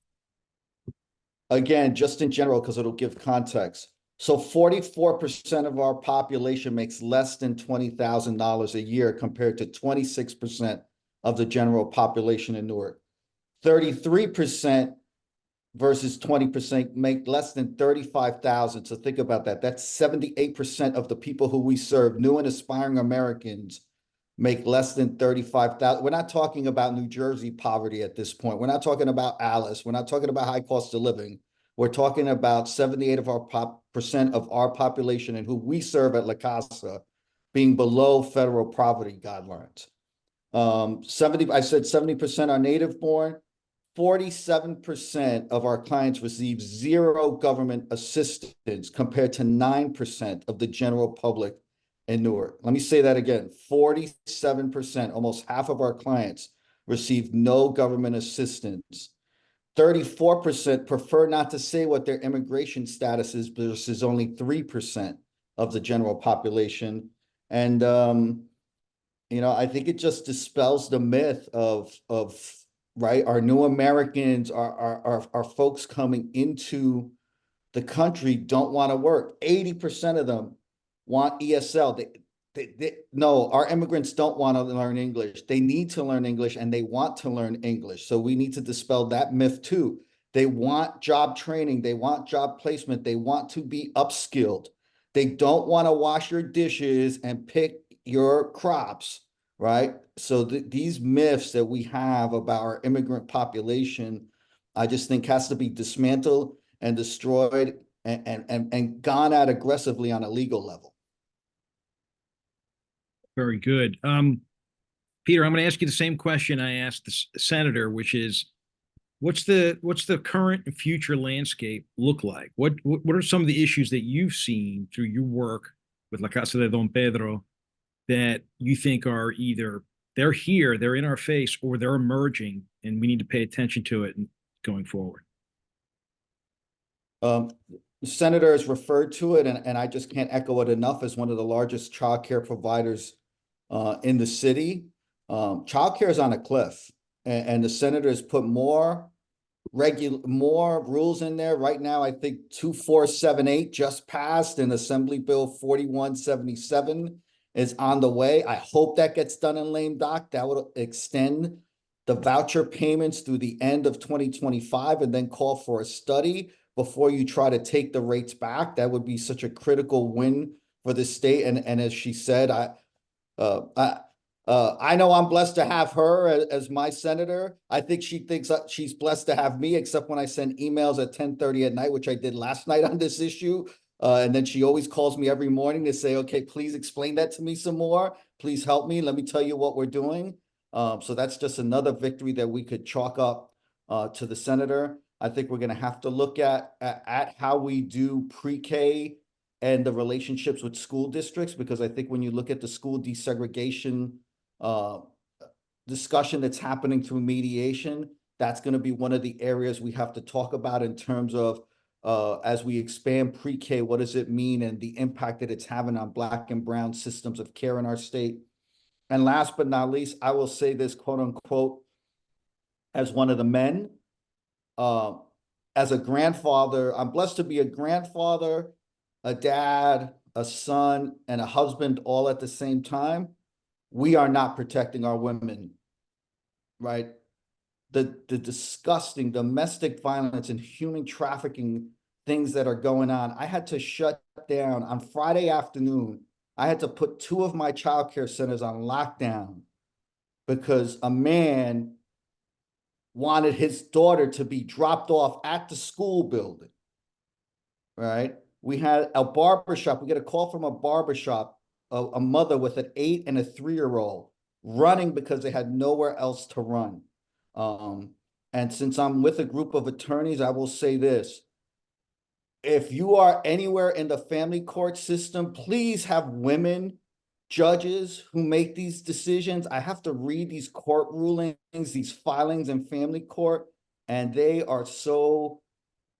S6: Again, just in general, because it'll give context. So 44% of our population makes less than $20,000 a year, compared to 26% of the general population in Newark. 33% versus 20% make less than 35,000. So think about that. That's 78% of the people who we serve, new and aspiring Americans, make less than 35,000. We're not talking about New Jersey poverty at this point. We're not talking about Alice. We're not talking about high cost of living. We're talking about 78% of our population and who we serve at La Casa being below federal poverty guidelines. I said 70% are native born. 47% of our clients receive zero government assistance, compared to 9% of the general public in Newark. Let me say that again. 47%, almost half of our clients, receive no government assistance. 34% prefer not to say what their immigration status is, versus only 3% of the general population. And I think it just dispels the myth of right, our new Americans, our folks coming into the country don't want to work. 80% of them want ESL. No, our immigrants don't want to learn English. They need to learn English, and they want to learn English. So we need to dispel that myth too. They want job training. They want job placement. They want to be upskilled. They don't want to wash your dishes and pick your crops, right? So these myths that we have about our immigrant population, I just think has to be dismantled and destroyed and gone at aggressively on a legal level.
S4: Very good. Peter, I'm going to ask you the same question I asked the senator, which is, what's the current and future landscape look like? What are some of the issues that you've seen through your work with La Casa de Don Pedro that you think are either they're here, they're in our face, or they're emerging and we need to pay attention to it going forward.
S6: The senator has referred to it, and I just can't echo it enough, as one of the largest childcare providers in the city. Childcare is on a cliff, and the senator has put more rules in there. Right now, I think 2478 just passed, and Assembly Bill 4177 is on the way. I hope that gets done in lame doc. That would extend the voucher payments through the end of 2025, and then call for a study before you try to take the rates back. That would be such a critical win for the state. And as she said, I know I'm blessed to have her as my senator. I think she thinks she's blessed to have me, except when I send emails at 10:30 at night, which I did last night on this issue. And then she always calls me every morning to say, okay, please explain that to me some more. Please help me. Let me tell you what we're doing. So that's just another victory that we could chalk up to the senator. I think we're going to have to look at how we do pre-K and the relationships with school districts, because I think when you look at the school desegregation discussion that's happening through mediation, that's going to be one of the areas we have to talk about in terms of as we expand pre-K, what does it mean, and the impact that it's having on Black and brown systems of care in our state. And last but not least, I will say this, quote unquote, as one of the men, as a grandfather, I'm blessed to be a grandfather, a dad, a son, and a husband all at the same time. We are not protecting our women, right? The disgusting domestic violence and human trafficking things that are going on. I had to shut down on Friday afternoon. I had to put 2 of my childcare centers on lockdown because a man wanted his daughter to be dropped off at the school building, right? We had a barbershop. We get a call from a barbershop, a mother with an 8 and a 3-year-old running because they had nowhere else to run. And since I'm with a group of attorneys, I will say this. If you are anywhere in the family court system, please have women judges who make these decisions. I have to read these court rulings, these filings in family court, and they are so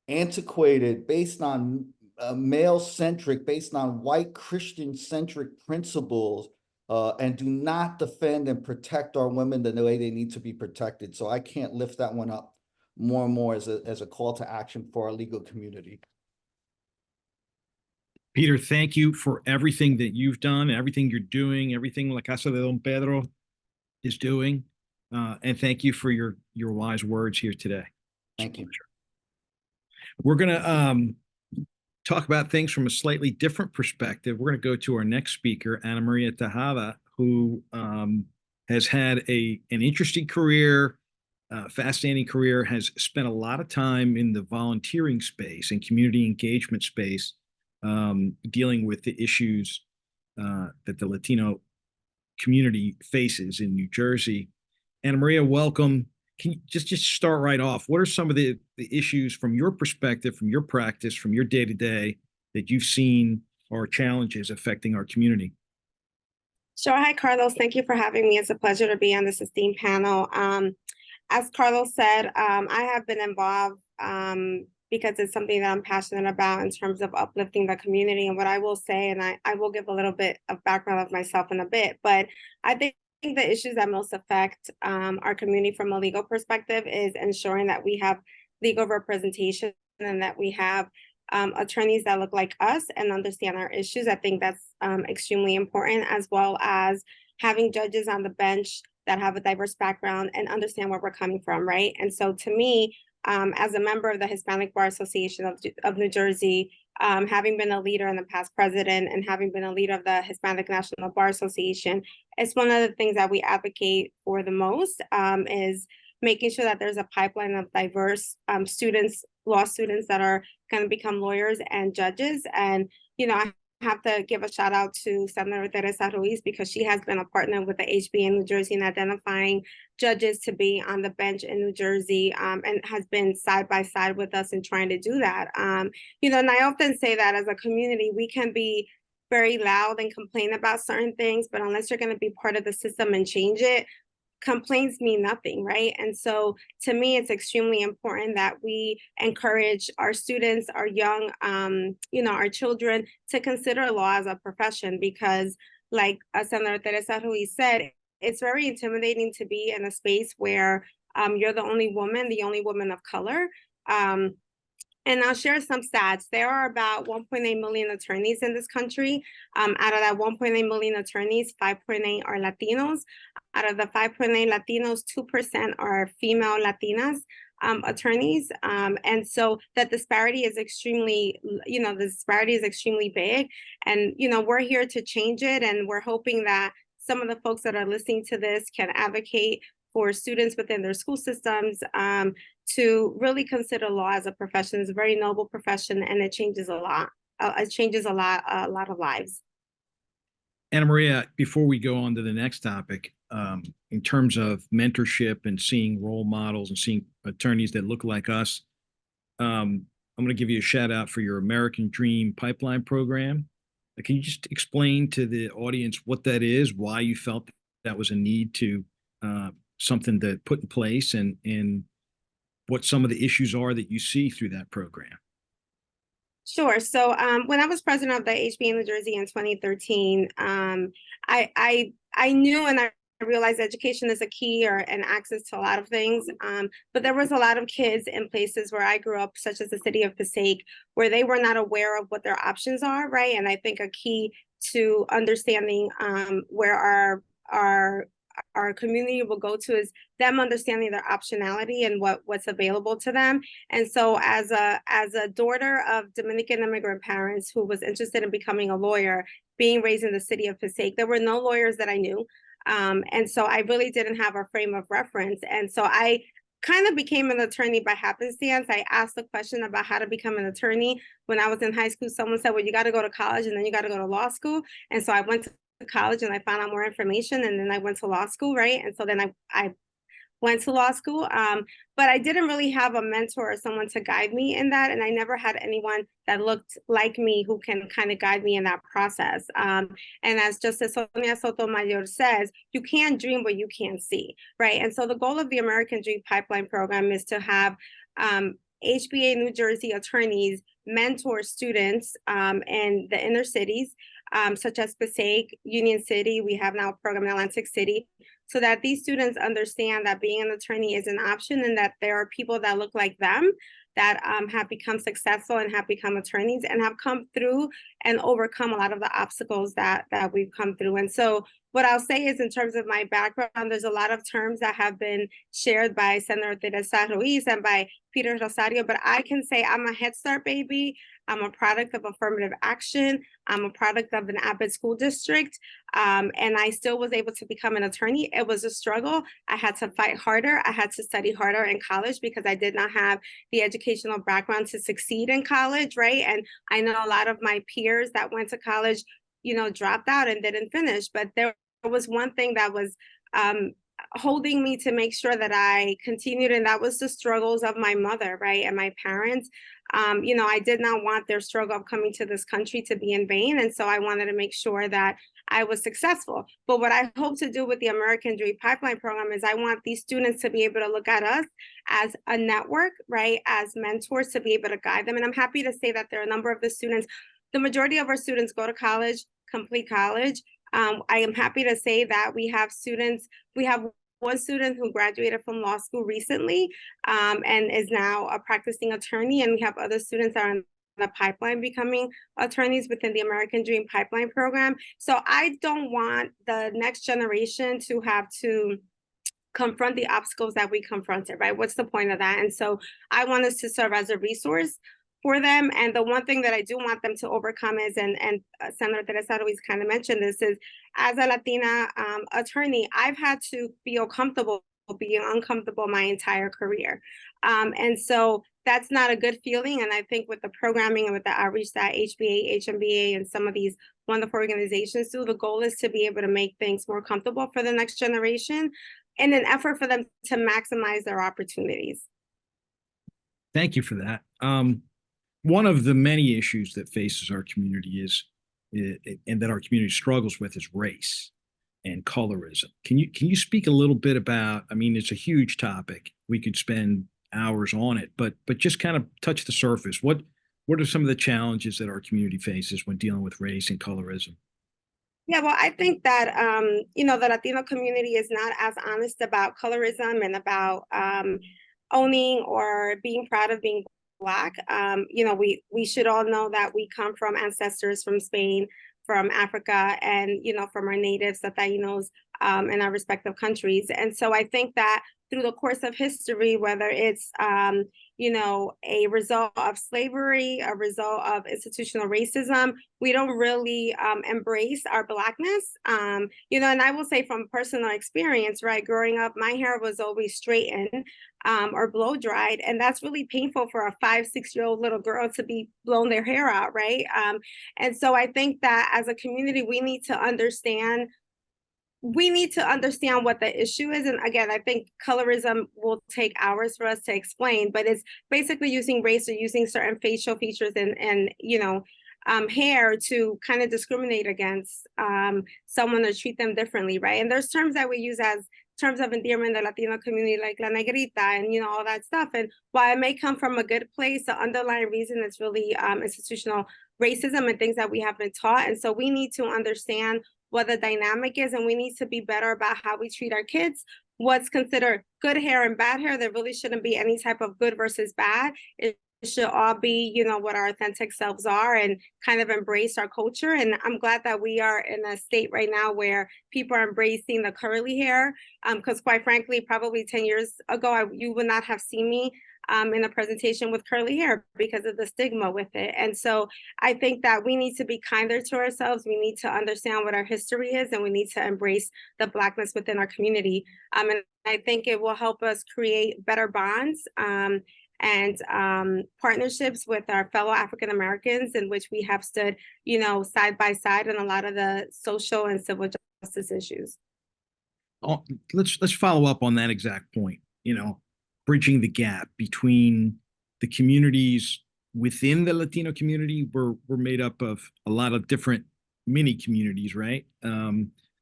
S6: antiquated, based on male-centric, based on white Christian-centric principles, and do not defend and protect our women the way they need to be protected. So I can't lift that one up more and more as a call to action for our legal community.
S4: Peter, thank you for everything that you've done, everything you're doing, everything La Casa de Don Pedro is doing. And thank you for your wise words here today.
S6: Thank you.
S4: We're going to talk about things from a slightly different perspective. We're going to go to our next speaker, Ana Maria Tejada, who has had an interesting career, fascinating career, has spent a lot of time in the volunteering space and community engagement space, dealing with the issues that the Latino community faces in New Jersey. Ana Maria, welcome. Can you just start right off? What are some of the issues from your perspective, from your practice, from your day-to-day that you've seen or challenges affecting our community?
S7: Sure. Hi, Carlos. Thank you for having me. It's a pleasure to be on this esteemed panel. As Carlos said, I have been involved because it's something that I'm passionate about in terms of uplifting the community. And what I will say, and I will give a little bit of background of myself in a bit, but I think the issues that most affect our community from a legal perspective is ensuring that we have legal representation and that we have attorneys that look like us and understand our issues. I think that's extremely important, as well as having judges on the bench that have a diverse background and understand where we're coming from, right? And so to me, as a member of the Hispanic Bar Association of New Jersey, having been a leader and the past president and having been a leader of the Hispanic National Bar Association, it's one of the things that we advocate for the most, is making sure that there's a pipeline of diverse students, law students that are going to become lawyers and judges. And, I have to give a shout out to Senator Teresa Ruiz, because she has been a partner with the HB in New Jersey in identifying judges to be on the bench in New Jersey, and has been side by side with us in trying to do that. And I often say that as a community, we can be very loud and complain about certain things, but unless you're going to be part of the system and change it, complaints mean nothing, right? And so to me, it's extremely important that we encourage our students, our young, our children to consider law as a profession, because like Senator Teresa Ruiz said, it's very intimidating to be in a space where you're the only woman of color. And I'll share some stats. There are about 1.8 million attorneys in this country. Out of that 1.8 million attorneys, 5.8 are Latinos. Out of the 5.8 Latinos, 2% are female Latinas attorneys. And so that disparity is extremely, big. And, we're here to change it. And we're hoping that some of the folks that are listening to this can advocate for students within their school systems to really consider law as a profession. It's a very noble profession, and it changes a lot. It changes a lot of lives.
S4: Anna Maria, before we go on to the next topic, in terms of mentorship and seeing role models and seeing attorneys that look like us, I'm going to give you a shout out for your American Dream Pipeline Program. Can you just explain to the audience what that is, why you felt that was a need to something to put in place, and what some of the issues are that you see through that program?
S7: Sure. So when I was president of the HBA New Jersey in 2013, I knew and I realized education is a key and access to a lot of things. But there was a lot of kids in places where I grew up, such as the city of Passaic, where they were not aware of what their options are, right? And I think a key to understanding where our community will go to is them understanding their optionality and what's available to them. And so as a daughter of Dominican immigrant parents who was interested in becoming a lawyer, being raised in the city of Passaic, there were no lawyers that I knew. And so I really didn't have a frame of reference. And so I kind of became an attorney by happenstance. I asked a question about how to become an attorney. When I was in high school, someone said, well, you got to go to college and then you got to go to law school. And so I went to college and I found out more information, and then I went to law school, right? And so then I went to law school, but I didn't really have a mentor or someone to guide me in that, and I never had anyone that looked like me who can kind of guide me in that process. And as Justice Sonia Sotomayor says, you can't dream what you can't see, right? And so the goal of the American Dream Pipeline Program is to have HBA New Jersey attorneys mentor students in the inner cities, such as Passaic, Union City. We have now a program in Atlantic City, so that these students understand that being an attorney is an option, and that there are people that look like them that have become successful and have become attorneys and have come through and overcome a lot of the obstacles that we've come through. And so what I'll say is, in terms of my background, there's a lot of terms that have been shared by Senator Teresa Ruiz and by Peter Rosario, but I can say I'm a Head Start baby. I'm a product of affirmative action. I'm a product of an Abbott school district. And I still was able to become an attorney. It was a struggle. I had to fight harder. I had to study harder in college because I did not have the educational background to succeed in college, right? And I know a lot of my peers that went to college, dropped out and didn't finish. But there was one thing that was holding me to make sure that I continued, and that was the struggles of my mother, right, and my parents. I did not want their struggle of coming to this country to be in vain, and so I wanted to make sure that I was successful. But what I hope to do with the American Dream Pipeline Program is I want these students to be able to look at us as a network, right, as mentors, to be able to guide them. And I'm happy to say that there are a number of the students, the majority of our students go to college, complete college. I am happy to say that we have one student who graduated from law school recently and is now a practicing attorney, and we have other students that are in the pipeline becoming attorneys within the American Dream Pipeline Program. So I don't want the next generation to have to confront the obstacles that we confronted, right? What's the point of that? And so I want us to serve as a resource for them. And the one thing that I do want them to overcome is, and Senator Teresa Ruiz kind of mentioned this, is as a Latina attorney, I've had to feel comfortable being uncomfortable my entire career. And so that's not a good feeling. And I think with the programming and with the outreach that HBA, HMBA, and some of these wonderful organizations do, the goal is to be able to make things more comfortable for the next generation in an effort for them to maximize their opportunities.
S4: Thank you for that. One of the many issues that faces our community and that our community struggles with is race. and colorism. Can you speak a little bit about, I mean, it's a huge topic. We could spend hours on it, but just kind of touch the surface. What are some of the challenges that our community faces when dealing with race and colorism?
S7: Yeah, well, I think that the Latino community is not as honest about colorism and about owning or being proud of being Black. We should all know that we come from ancestors from Spain, from Africa, and from our natives, the Tainos, in our respective countries. And so I think that through the course of history, whether it's a result of slavery, a result of institutional racism, we don't really embrace our Blackness. And I will say from personal experience, right, growing up, my hair was always straightened or blow dried. And that's really painful for a 5-6-year-old little girl to be blown their hair out, right? And so I think that as a community, we need to understand what the issue is. And again, I think colorism will take hours for us to explain, but it's basically using race or using certain facial features and hair to kind of discriminate against someone or treat them differently, right? And there's terms that we use as terms of endearment in the Latino community, like la negrita and all that stuff. And while it may come from a good place, the underlying reason is really institutional racism and things that we have been taught. And so we need to understand what the dynamic is, and we need to be better about how we treat our kids. What's considered good hair and bad hair, there really shouldn't be any type of good versus bad. It should all be, what our authentic selves are and kind of embrace our culture. And I'm glad that we are in a state right now where people are embracing the curly hair. Because quite frankly, probably 10 years ago, you would not have seen me in a presentation with curly hair because of the stigma with it. And so I think that we need to be kinder to ourselves. We need to understand what our history is, and we need to embrace the Blackness within our community. And I think it will help us create better bonds and partnerships with our fellow African Americans, in which we have stood, side by side on a lot of the social and civil justice issues.
S4: Let's follow up on that exact point. Bridging the gap between the communities within the Latino community. We're made up of a lot of different mini communities, right?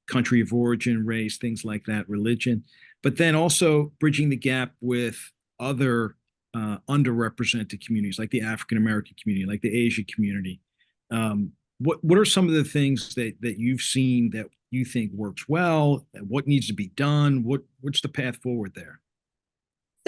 S4: Country of origin, race, things like that, religion, but then also bridging the gap with other underrepresented communities, like the African American community, like the Asian community. What are some of the things that you've seen that you think works well? What needs to be done? What's the path forward there?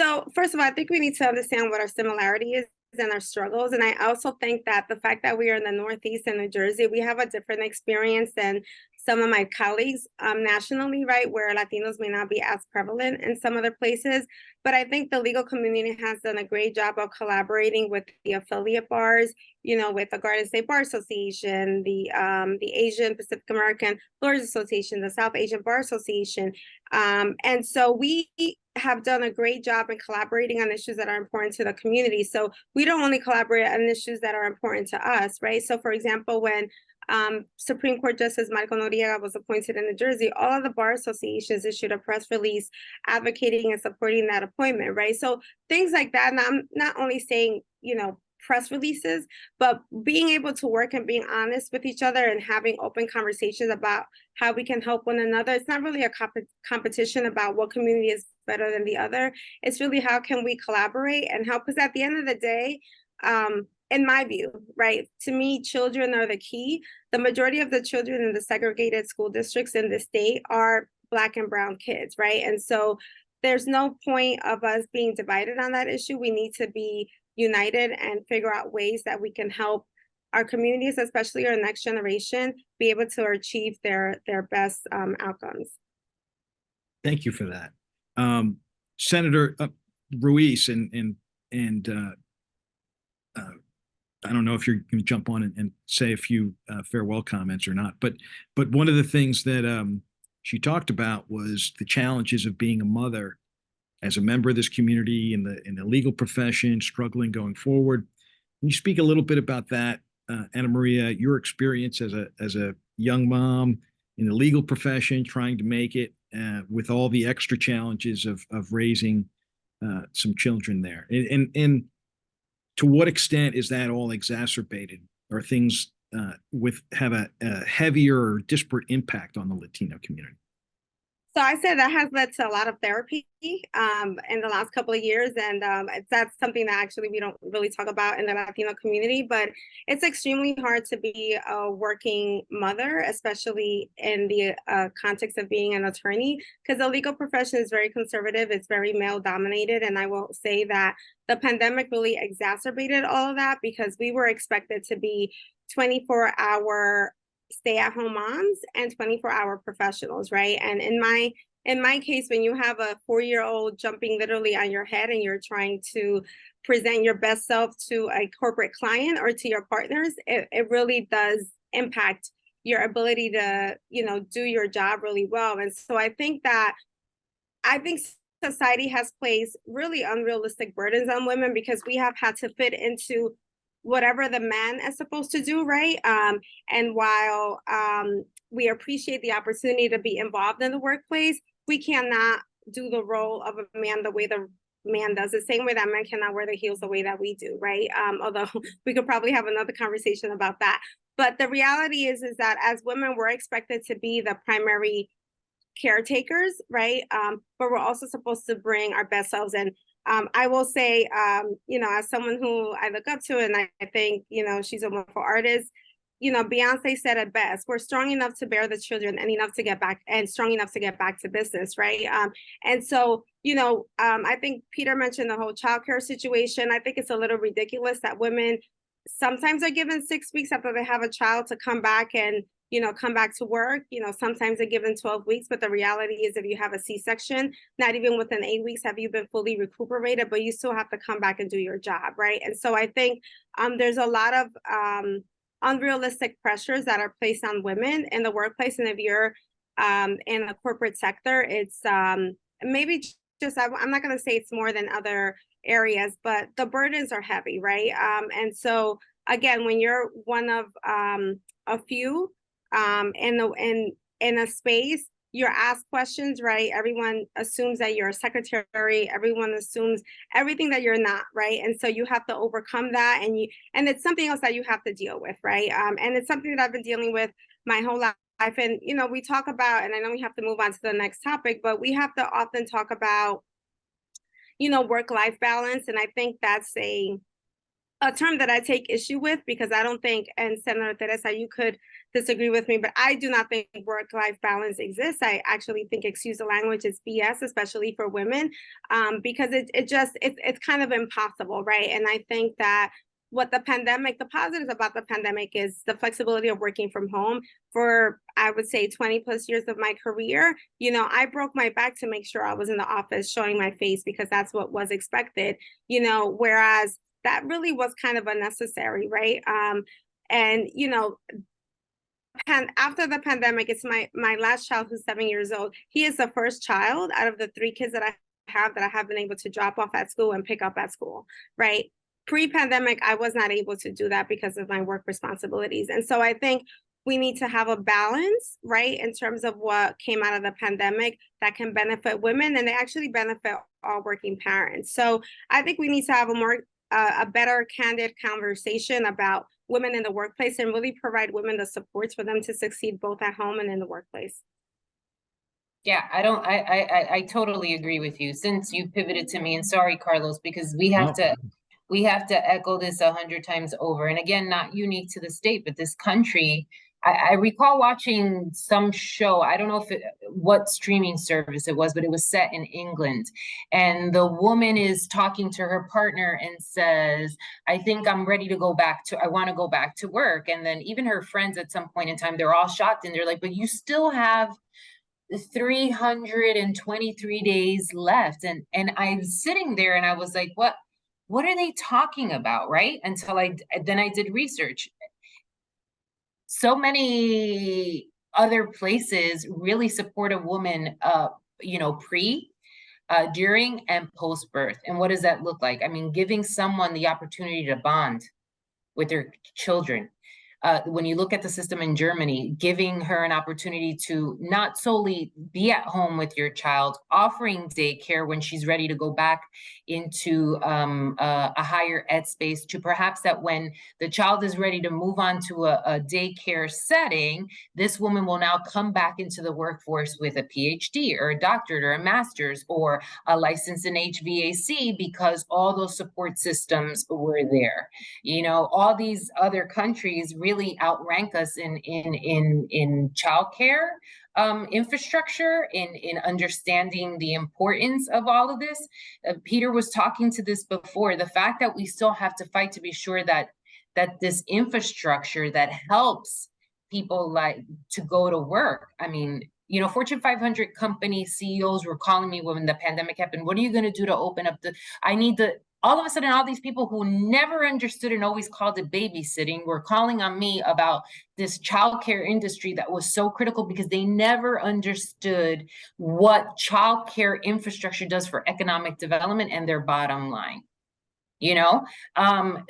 S7: So first of all, I think we need to understand what our similarity is and our struggles. And I also think that the fact that we are in the Northeast and New Jersey, we have a different experience than some of my colleagues nationally, right, where Latinos may not be as prevalent in some other places. But I think the legal community has done a great job of collaborating with the affiliate bars, with the Garden State Bar Association, the Asian Pacific American Lawyers Association, the South Asian Bar Association. And so we have done a great job in collaborating on issues that are important to the community. So we don't only collaborate on issues that are important to us, right? So for example, when Supreme Court Justice Marco Noriega was appointed in New Jersey, all of the bar associations issued a press release advocating and supporting that appointment, right? So things like that. And I'm not only saying, press releases, but being able to work and being honest with each other and having open conversations about how we can help one another. It's not really a competition about what community is better than the other. It's really how can we collaborate and help, because at the end of the day, in my view, right, to me, children are the key. The majority of the children in the segregated school districts in the state are Black and brown kids, right? And so there's no point of us being divided on that issue. We need to be united and figure out ways that we can help our communities, especially our next generation, be able to achieve their best outcomes.
S4: Thank you for that. Senator Ruiz, and I don't know if you're going to jump on and say a few farewell comments or not, but one of the things that she talked about was the challenges of being a mother as a member of this community in the legal profession, struggling going forward. Can you speak a little bit about that, Ana Maria, your experience as a young mom in the legal profession, trying to make it with all the extra challenges of raising some children there, and to what extent is that all exacerbated, or things have a heavier or disparate impact on the Latino community?
S7: So I said that has led to a lot of therapy in the last couple of years, and that's something that actually we don't really talk about in the Latino community, but it's extremely hard to be a working mother, especially in the context of being an attorney, because the legal profession is very conservative, it's very male dominated, and I will say that the pandemic really exacerbated all of that because we were expected to be 24-hour stay-at-home moms and 24-hour professionals, right? And in my case, when you have a 4-year-old jumping literally on your head and you're trying to present your best self to a corporate client or to your partners, it really does impact your ability to, do your job really well. And so I think society has placed really unrealistic burdens on women because we have had to fit into whatever the man is supposed to do, right? And while we appreciate the opportunity to be involved in the workplace, we cannot do the role of a man the way the man does, the same way that men cannot wear the heels the way that we do, right? Although we could probably have another conversation about that. But the reality is that as women, we're expected to be the primary caretakers, right? But we're also supposed to bring our best selves in. I will say, as someone who I look up to, and I think, she's a wonderful artist, Beyonce said it best, we're strong enough to bear the children and enough to get back and strong enough to get back to business, right? And so, I think Peter mentioned the whole childcare situation. I think it's a little ridiculous that women sometimes are given 6 weeks after they have a child to come back and come back to work. Sometimes they're given 12 weeks, but the reality is if you have a C-section, not even within 8 weeks have you been fully recuperated, but you still have to come back and do your job, right? And so I think there's a lot of unrealistic pressures that are placed on women in the workplace. And if you're in the corporate sector, it's maybe just, I'm not going to say it's more than other areas, but the burdens are heavy, right? And so again, when you're one of a few, in a space, you're asked questions, right? Everyone assumes that you're a secretary. Everyone assumes everything that you're not, right? And so you have to overcome that, and it's something else that you have to deal with, right? And it's something that I've been dealing with my whole life. And we talk about, and I know we have to move on to the next topic, but we have to often talk about, work-life balance, and I think that's a term that I take issue with because I don't think, and Senator Teresa, you could disagree with me, but I do not think work-life balance exists. I actually think, excuse the language, is BS, especially for women, because it's kind of impossible, right? And I think that the positives about the pandemic is the flexibility of working from home. For, I would say, 20 plus years of my career, I broke my back to make sure I was in the office showing my face because that's what was expected, whereas that really was kind of unnecessary, right? And after the pandemic, it's my last child who's 7 years old. He is the first child out of the 3 kids that I have been able to drop off at school and pick up at school, right? Pre-pandemic, I was not able to do that because of my work responsibilities. And so I think we need to have a balance, right, in terms of what came out of the pandemic that can benefit women and they actually benefit all working parents. So I think we need to have a better candid conversation about women in the workplace and really provide women the supports for them to succeed both at home and in the workplace.
S5: Yeah, I totally agree with you. Since you pivoted to me, and sorry, Carlos, because we have to echo this 100 times over. And again, not unique to the state, but this country. I recall watching some show, I don't know what streaming service it was, but it was set in England. And the woman is talking to her partner and says, I think I'm ready to I want to go back to work. And then even her friends at some point in time, they're all shocked and they're like, but you still have 323 days left. And I'm sitting there and I was like, what are they talking about? Right? Until I did research. So many other places really support a woman, pre, during, and post birth. And what does that look like? I mean, giving someone the opportunity to bond with their children, when you look at the system in Germany, giving her an opportunity to not solely be at home with your child, offering daycare when she's ready to go back into a higher ed space, to perhaps that when the child is ready to move on to a daycare setting, this woman will now come back into the workforce with a PhD or a doctorate or a master's or a license in HVAC, because all those support systems were there. You know, all these other countries really outrank us in childcare infrastructure, in understanding the importance of all of this. Peter was talking to this before. The fact that we still have to fight to be sure that this infrastructure that helps people like to go to work. I mean, you know, Fortune 500 company CEOs were calling me when the pandemic happened. What are you going to do to open up all of a sudden, all these people who never understood and always called it babysitting were calling on me about this childcare industry that was so critical, because they never understood what childcare infrastructure does for economic development and their bottom line. You know,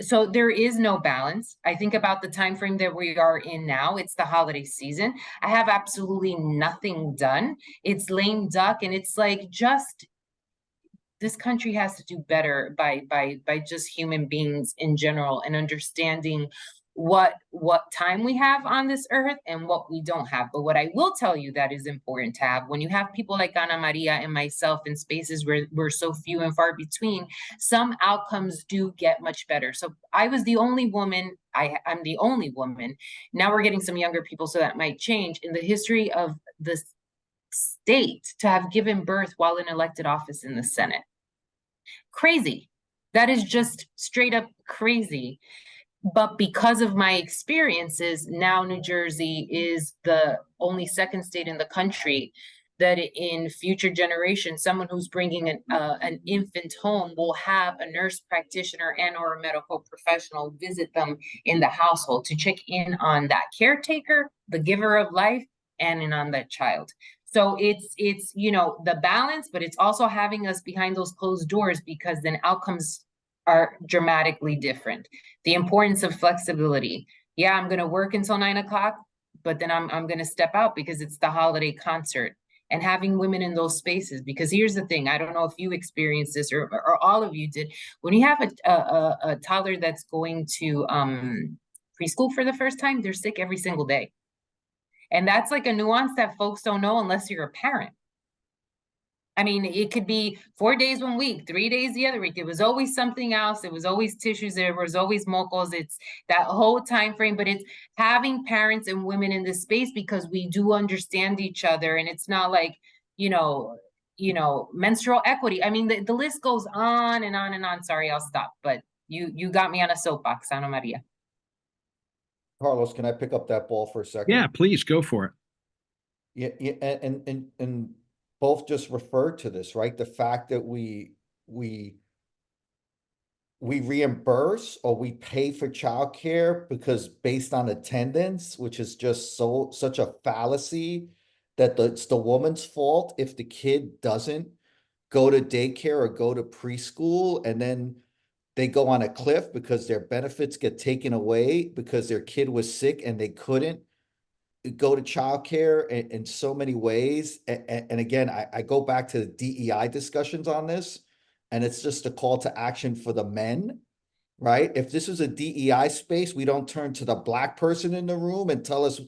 S5: so there is no balance. I think about the time frame that we are in now. It's the holiday season. I have absolutely nothing done. It's lame duck, and it's like, just this country has to do better by just human beings in general, and understanding what time we have on this earth and what we don't have. But what I will tell you that is important to have, when you have people like Ana Maria and myself in spaces where we're so few and far between, some outcomes do get much better. So I was the only woman, I'm the only woman. Now we're getting some younger people, so that might change, in the history of the state to have given birth while in elected office in the Senate. Crazy. That is just straight up crazy. But because of my experiences, now New Jersey is the only second state in the country that in future generations, someone who's bringing an infant home will have a nurse practitioner and or a medical professional visit them in the household to check in on that caretaker, the giver of life, and in on that child. So it's you know, the balance, but it's also having us behind those closed doors, because then outcomes are dramatically different. The importance of flexibility. Yeah, I'm going to work until 9 o'clock, but then I'm going to step out because it's the holiday concert. And having women in those spaces, because here's the thing, I don't know if you experienced this or all of you did. When you have a toddler that's going to preschool for the first time, they're sick every single day. And that's like a nuance that folks don't know unless you're a parent. I mean, it could be 4 days 1 week, 3 days the other week. It was always something else. It was always tissues. There was always mocos. It's that whole time frame. But it's having parents and women in this space, because we do understand each other. And it's not like, you know, menstrual equity. I mean, the list goes on and on and on. Sorry, I'll stop. But you got me on a soapbox, Ana Maria.
S6: Carlos, can I pick up that ball for a second?
S4: Yeah, please go for it.
S6: Yeah, and both just referred to this, right? The fact that we reimburse or we pay for childcare because based on attendance, which is just such a fallacy, that it's the woman's fault if the kid doesn't go to daycare or go to preschool, and then they go on a cliff because their benefits get taken away because their kid was sick and they couldn't go to childcare in so many ways. And again, I go back to the DEI discussions on this, and it's just a call to action for the men, right? If this is a DEI space, we don't turn to the Black person in the room and tell us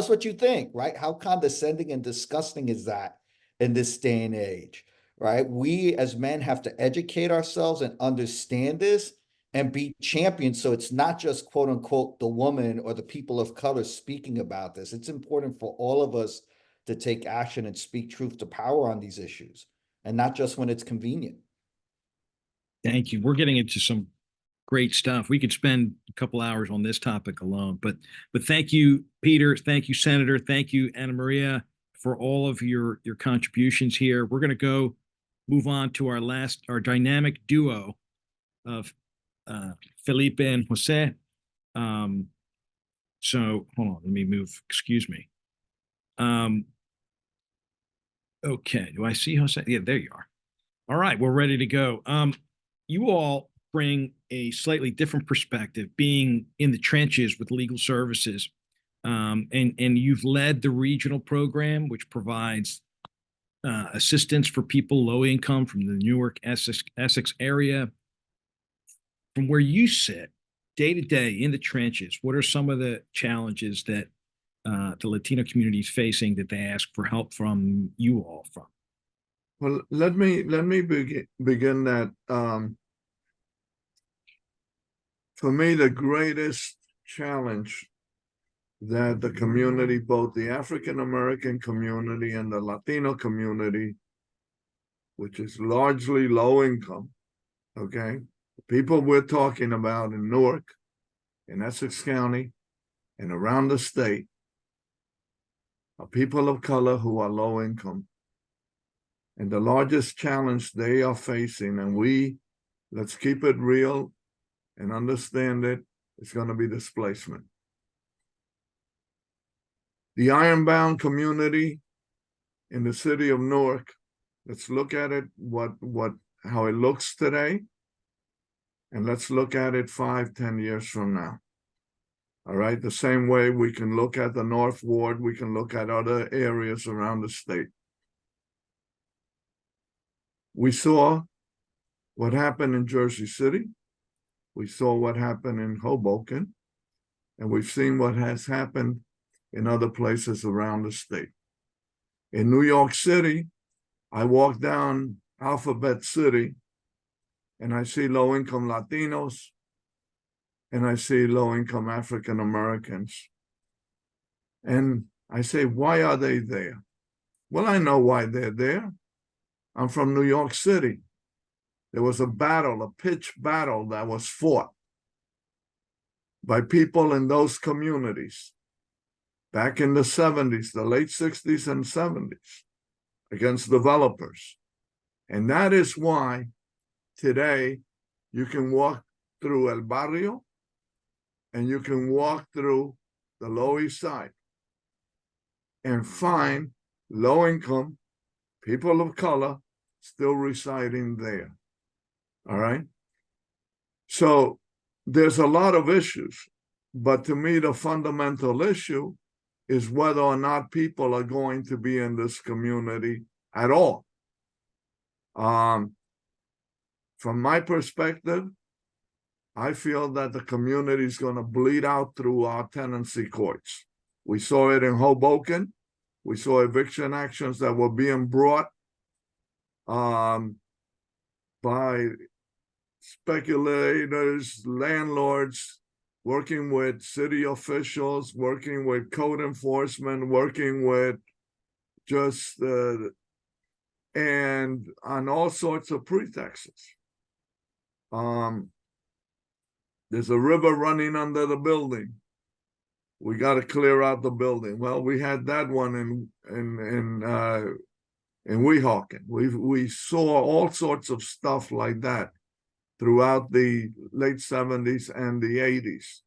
S6: what you think, right? How condescending and disgusting is that in this day and age, right? We as men have to educate ourselves and understand this and be champions. So it's not just quote unquote the woman or the people of color speaking about this. It's important for all of us to take action and speak truth to power on these issues, and not just when it's convenient.
S4: Thank you. We're getting into some great stuff. We could spend a couple hours on this topic alone, but thank you, Peter. Thank you, Senator. Thank you, Ana Maria, for all of your contributions here. We're going to move on to our dynamic duo of Felipe and Jose. So hold on, let me move, excuse me. Okay, do I see Jose? Yeah, there you are. All right, we're ready to go. You all bring a slightly different perspective, being in the trenches with legal services. And you've led the regional program, which provides assistance for people low income from the Newark, Essex area. From where you sit, day to day in the trenches, what are some of the challenges that the Latino community is facing that they ask for help from you all from?
S8: Well, let me begin that. For me, the greatest challenge that the community, both the African American community and the Latino community, which is largely low income, okay? The people we're talking about in Newark, in Essex County, and around the state are people of color who are low income. And the largest challenge they are facing, and let's keep it real and understand it, it's going to be displacement. The ironbound community in the city of Newark, let's look at it, how it looks today, and let's look at it 5-10 years from now. All right, the same way we can look at the North Ward, we can look at other areas around the state. We saw what happened in Jersey City. We saw what happened in Hoboken, and we've seen what has happened in other places around the state. In New York City, I walk down Alphabet City, and I see low-income Latinos, and I see low-income African Americans. And I say, why are they there? Well, I know why they're there. I'm from New York City. There was a battle, a pitched battle that was fought by people in those communities back in the 70s, the late 60s and 70s, against developers. And that is why today you can walk through El Barrio and you can walk through the Lower East Side and find low-income people of color still residing there. All right? So there's a lot of issues, but to me, the fundamental issue is whether or not people are going to be in this community at all. From my perspective, I feel that the community is going to bleed out through our tenancy courts. We saw it in Hoboken. We saw eviction actions that were being brought by speculators, landlords, working with city officials, working with code enforcement, working with just, and on all sorts of pretexts. There's a river running under the building. We got to clear out the building. Well, we had that one in Weehawken. We saw all sorts of stuff like that throughout the late 70s and the 80s.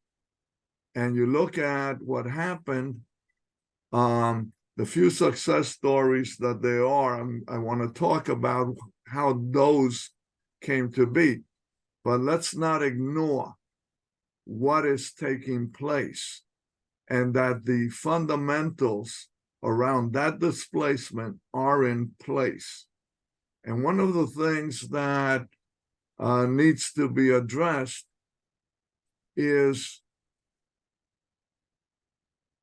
S8: And you look at what happened, the few success stories that there are, I want to talk about how those came to be. But let's not ignore what is taking place and that the fundamentals around that displacement are in place. And one of the things that needs to be addressed is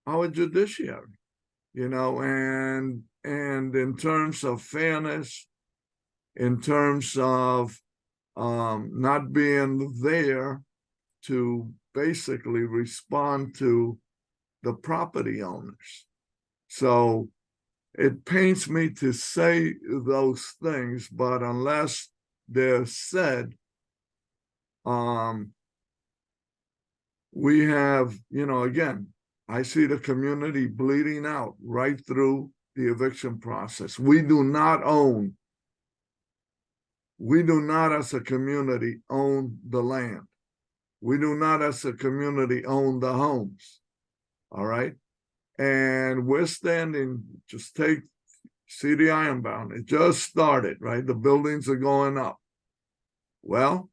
S8: our judiciary, and in terms of fairness, in terms of not being there to basically respond to the property owners. So it pains me to say those things, but unless they're said, we have, again, I see the community bleeding out right through the eviction process. We do not as a community own the land. We do not as a community own the homes. All right. And we're standing, see the Ironbound. It just started, right? The buildings are going up. Well,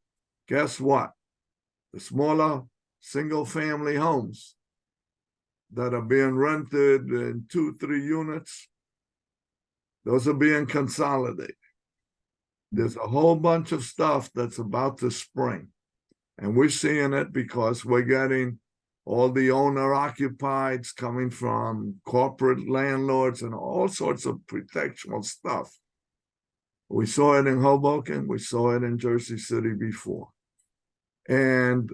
S8: guess what? The smaller single-family homes that are being rented in 2-3 units, those are being consolidated. There's a whole bunch of stuff that's about to spring. And we're seeing it because we're getting all the owner-occupieds coming from corporate landlords and all sorts of protectional stuff. We saw it in Hoboken. We saw it in Jersey City before. And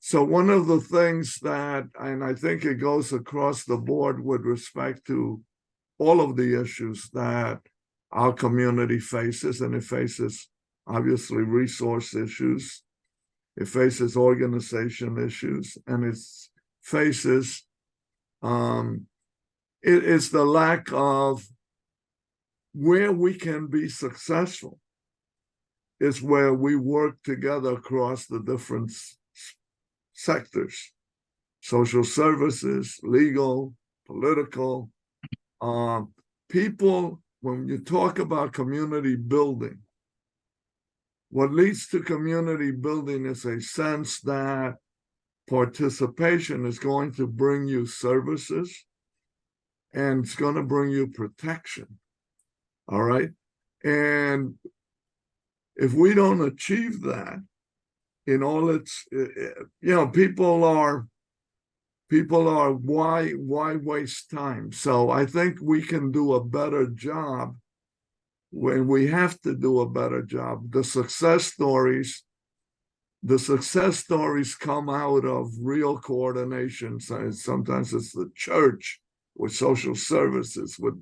S8: so one of the things that, and I think it goes across the board with respect to all of the issues that our community faces, and it faces obviously resource issues, it faces organization issues, and it faces it is the lack of where we can be successful is where we work together across the different sectors, social services, legal, political. People, when you talk about community building, what leads to community building is a sense that participation is going to bring you services and it's going to bring you protection. All right. And if we don't achieve that in all its, people are, why waste time? So I think we can do a better job when we have to do a better job. The success stories come out of real coordination. So sometimes it's the church with social services, with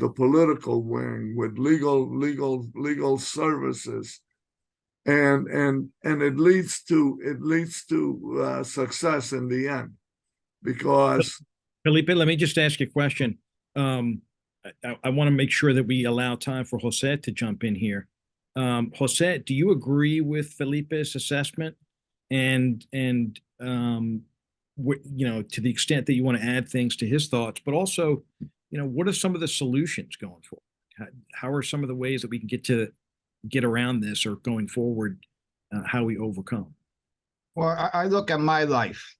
S8: the political wing, with legal services, and it leads to success in the end. Because
S4: Felipe, let me just ask you a question. I want to make sure that we allow time for Jose to jump in here. Jose, do you agree with Felipe's assessment? And to the extent that you want to add things to his thoughts, but also, what are some of the solutions going forward? How are some of the ways that we can get around this, or going forward, how we overcome?
S9: Well, I look at my life.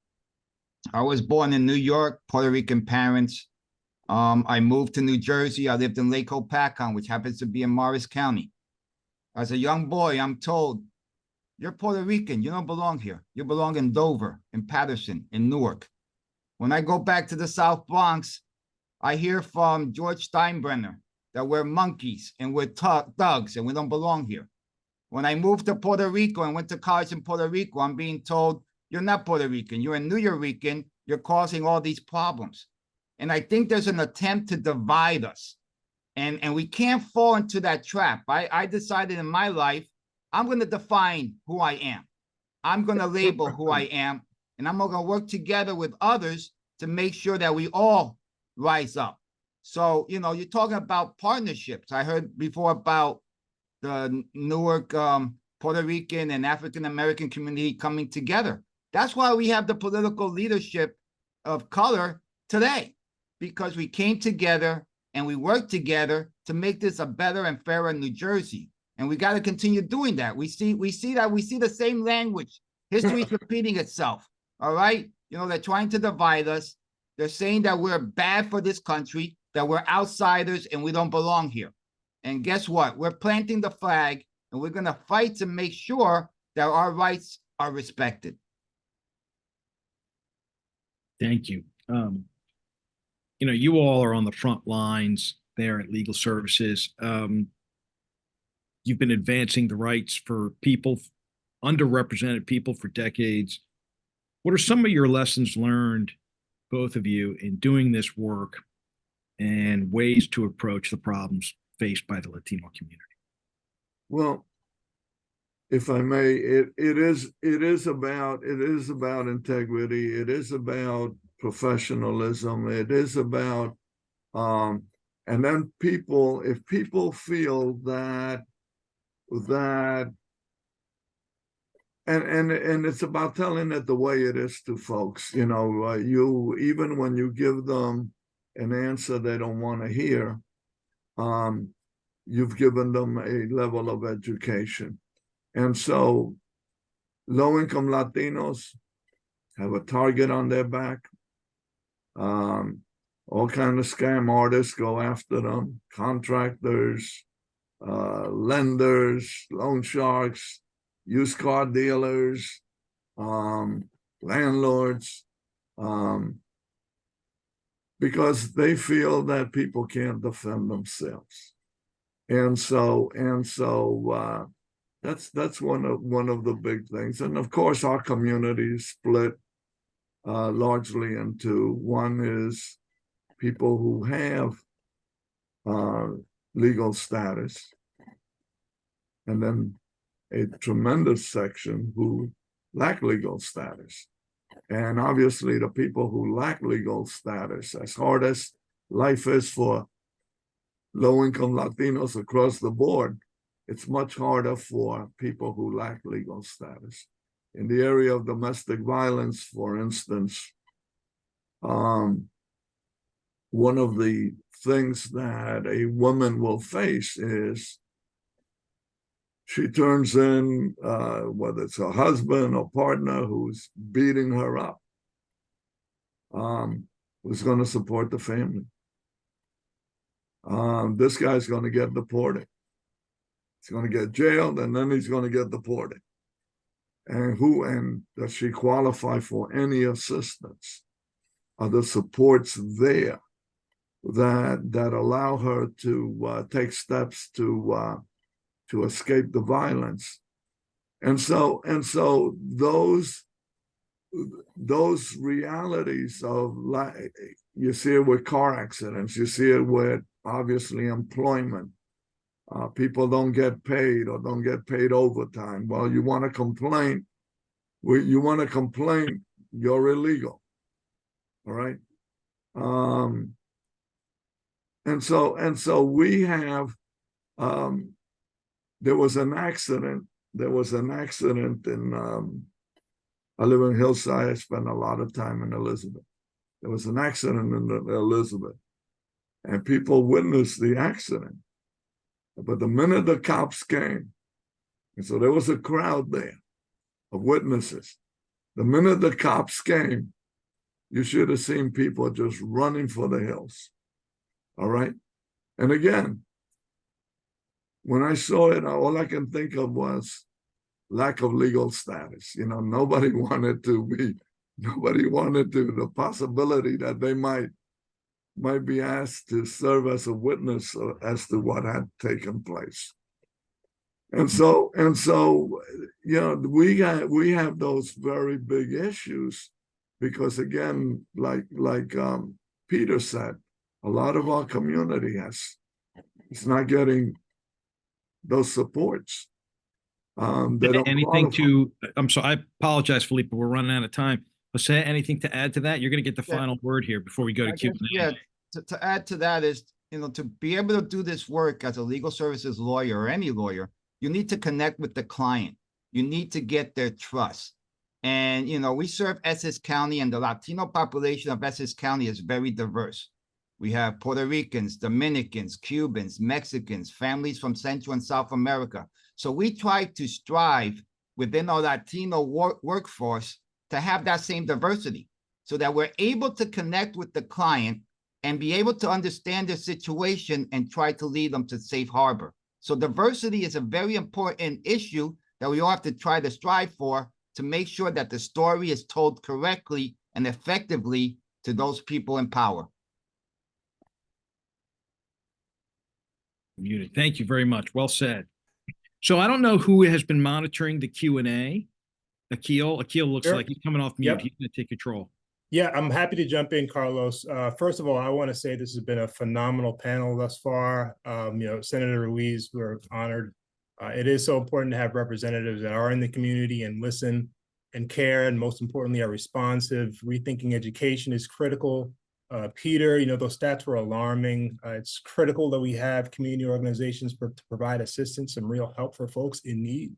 S9: I was born in New York, Puerto Rican parents. I moved to New Jersey. I lived in Lake Hopatcong, which happens to be in Morris County. As a young boy, I'm told, you're Puerto Rican. You don't belong here. You belong in Dover, in Patterson, in Newark. When I go back to the South Bronx, I hear from George Steinbrenner that we're monkeys and we're thugs and we don't belong here. When I moved to Puerto Rico and went to college in Puerto Rico, I'm being told, you're not Puerto Rican. You're a New Yorican. You're causing all these problems. And I think there's an attempt to divide us. And we can't fall into that trap. I decided in my life, I'm going to define who I am. I'm going to label who I am. And I'm going to work together with others to make sure that we all rise up. So, you're talking about partnerships. I heard before about the Newark Puerto Rican and African-American community coming together. That's why we have the political leadership of color today, because we came together and we worked together to make this a better and fairer New Jersey. And we got to continue doing that. We see the same language. History is repeating itself. All right. They're trying to divide us. They're saying that we're bad for this country, that we're outsiders and we don't belong here. And guess what? We're planting the flag and we're going to fight to make sure that our rights are respected.
S4: Thank you. You all are on the front lines there at Legal Services. You've been advancing the rights for people, underrepresented people, for decades. What are some of your lessons learned, both of you, in doing this work and ways to approach the problems faced by the Latino community?
S8: Well, if I may, it is about integrity. It is about professionalism. It is about and then if people feel that and it's about telling it the way it is to folks. You even when you give them an answer they don't want to hear, you've given them a level of education. And so low-income Latinos have a target on their back. All kind of scam artists go after them, contractors, lenders, loan sharks, used car dealers, landlords, because they feel that people can't defend themselves. And so that's one of the big things. And of course, our community is split largely into, one is people who have legal status, and then a tremendous section who lack legal status. And obviously the people who lack legal status, as hard as life is for low-income Latinos across the board, it's much harder for people who lack legal status. In the area of domestic violence, for instance, one of the things that a woman will face is she turns in, whether it's a husband or partner who's beating her up, who's going to support the family. This guy's going to get deported. He's going to get jailed, and then he's going to get deported. And does she qualify for any assistance? Are the supports there that allow her to take steps to escape the violence? And so those realities of, like, you see it with car accidents, you see it with obviously employment. People don't get paid or don't get paid overtime. Well, you want to complain. You want to complain, you're illegal. All right. And so we have, there was an accident in, I live in Hillside. I spend a lot of time in Elizabeth. There was an accident in Elizabeth, and people witnessed the accident. But the minute the cops came, and so there was a crowd there of witnesses. The minute the cops came, you should have seen people just running for the hills. All right. And again, when I saw it, all I can think of was lack of legal status. You know, nobody wanted the possibility that they might be asked to serve as a witness as to what had taken place. And so, you know, we have those very big issues because, again, like Peter said, a lot of our community is not getting those supports.
S4: Anything to, I'm sorry, I apologize, Felipe, we're running out of time. Jose, anything to add to that? You're going to get the final word here before we go to Q&A.
S9: Yeah, to add to that is, you know, to be able to do this work as a legal services lawyer or any lawyer, you need to connect with the client. You need to get their trust. And, you know, we serve Essex County, and the Latino population of Essex County is very diverse. We have Puerto Ricans, Dominicans, Cubans, Mexicans, families from Central and South America. So we try to strive within our Latino workforce to have that same diversity so that we're able to connect with the client and be able to understand their situation and try to lead them to safe harbor. So diversity is a very important issue that we all have to try to strive for to make sure that the story is told correctly and effectively to those people in power.
S4: Thank you very much. Well said. So I don't know who has been monitoring the Q&A. Akil looks like he's coming off mute.
S2: Yep.
S4: He's going to take control.
S2: Yeah, I'm happy to jump in, Carlos. First of all, I want to say this has been a phenomenal panel thus far. You know, Senator Ruiz, we're honored. It is so important to have representatives that are in the community and listen and care, and most importantly, are responsive. Rethinking education is critical. Peter, you know, those stats were alarming. It's critical that we have community organizations to provide assistance and real help for folks in need.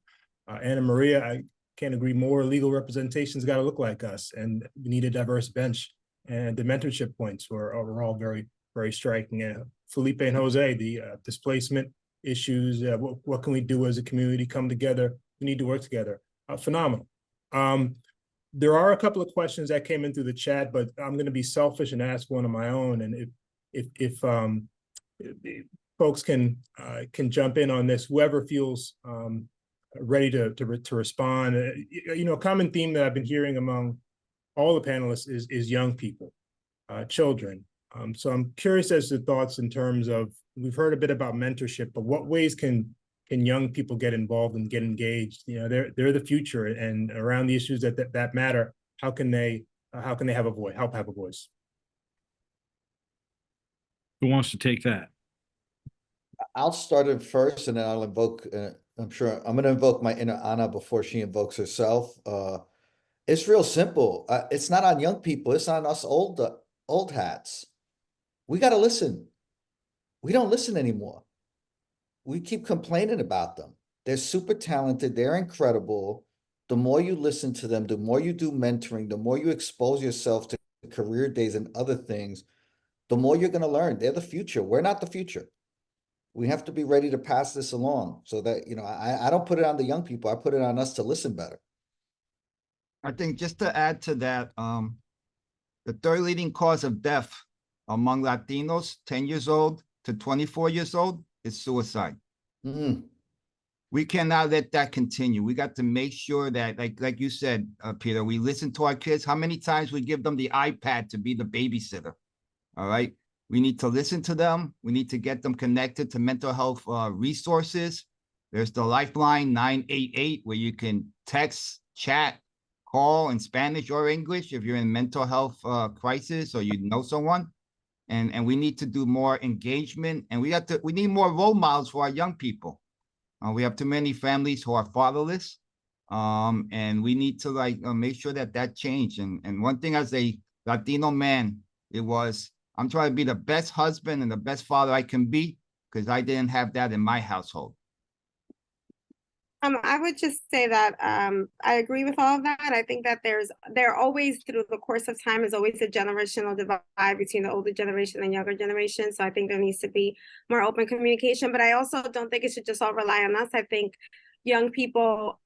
S2: Anna Maria, I can't agree more. Legal representation's got to look like us, and we need a diverse bench. And the mentorship points were all very, very striking. Felipe and Jose, the displacement issues, what can we do as a community come together We need to work together. Phenomenal. There are a couple of questions that came in through the chat, but I'm going to be selfish and ask one of my own. And if folks can jump in on this, whoever feels ready to respond. You know, a common theme that I've been hearing among all the panelists is young people, children. So I'm curious as to thoughts in terms of, we've heard a bit about mentorship, but what ways can young people get involved and get engaged? You know, they're the future, and around the issues that matter, how can they have a voice, help have a voice?
S4: Who wants to take that?
S6: I'll start it first, and then I'll invoke, I'm sure I'm going to invoke my inner Anna before she invokes herself. It's real simple. It's not on young people. It's on us old hats. We got to listen. We don't listen anymore. We keep complaining about them. They're super talented. They're incredible. The more you listen to them, the more you do mentoring, the more you expose yourself to career days and other things, the more you're going to learn. They're the future. We're not the future. We have to be ready to pass this along, so that, you know, I don't put it on the young people. I put it on us to listen better.
S9: I think just to add to that, the third leading cause of death among Latinos 10 years old to 24 years old is suicide. We cannot let that continue. We got to make sure that, like you said, Peter, we listen to our kids. How many times we give them the iPad to be the babysitter? All right. We need to listen to them. We need to get them connected to mental health resources. There's the Lifeline 988, where you can text, chat, call in Spanish or English if you're in mental health crisis or you know someone. And we need to do more engagement, and we need more role models for our young people. We have too many families who are fatherless, and we need to make sure that change. And one thing as a Latino man, it was, I'm trying to be the best husband and the best father I can be, because I didn't have that in my household.
S7: I would just say that I agree with all of that. I think that there always, through the course of time, is always a generational divide between the older generation and younger generation. So I think there needs to be more open communication, but I also don't think it should just all rely on us. I think young people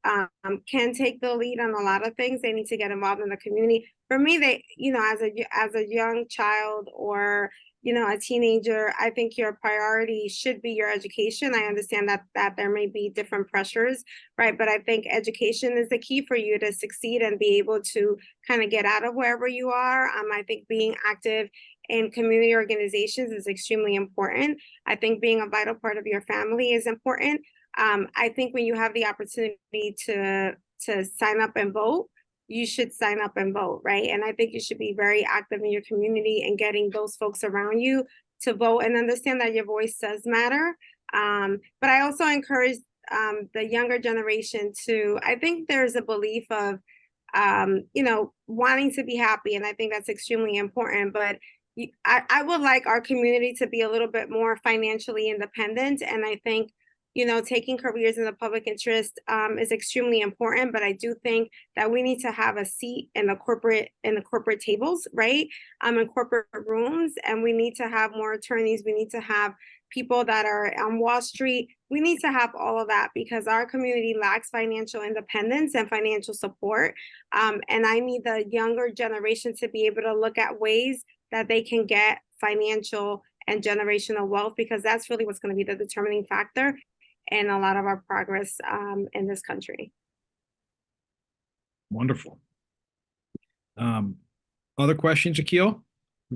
S7: can take the lead on a lot of things. They need to get involved in the community. For me, they, you know, as a young child or, you know, a teenager, I think your priority should be your education. I understand that there may be different pressures, right? But I think education is the key for you to succeed and be able to kind of get out of wherever you are. I think being active in community organizations is extremely important. I think being a vital part of your family is important. I think when you have the opportunity to sign up and vote, you should sign up and vote, right? And I think you should be very active in your community and getting those folks around you to vote, and understand that your voice does matter. But I also encourage the younger generation to, I think there's a belief of, you know, wanting to be happy. And I think that's extremely important. But I would like our community to be a little bit more financially independent. And I think, you know, taking careers in the public interest is extremely important, but I do think that we need to have a seat in the corporate tables, right? In corporate rooms, and we need to have more attorneys. We need to have people that are on Wall Street. We need to have all of that, because our community lacks financial independence and financial support. And I need the younger generation to be able to look at ways that they can get financial and generational wealth, because that's really what's going to be the determining factor and a lot of our progress in this country.
S4: Wonderful. Other questions, Akil?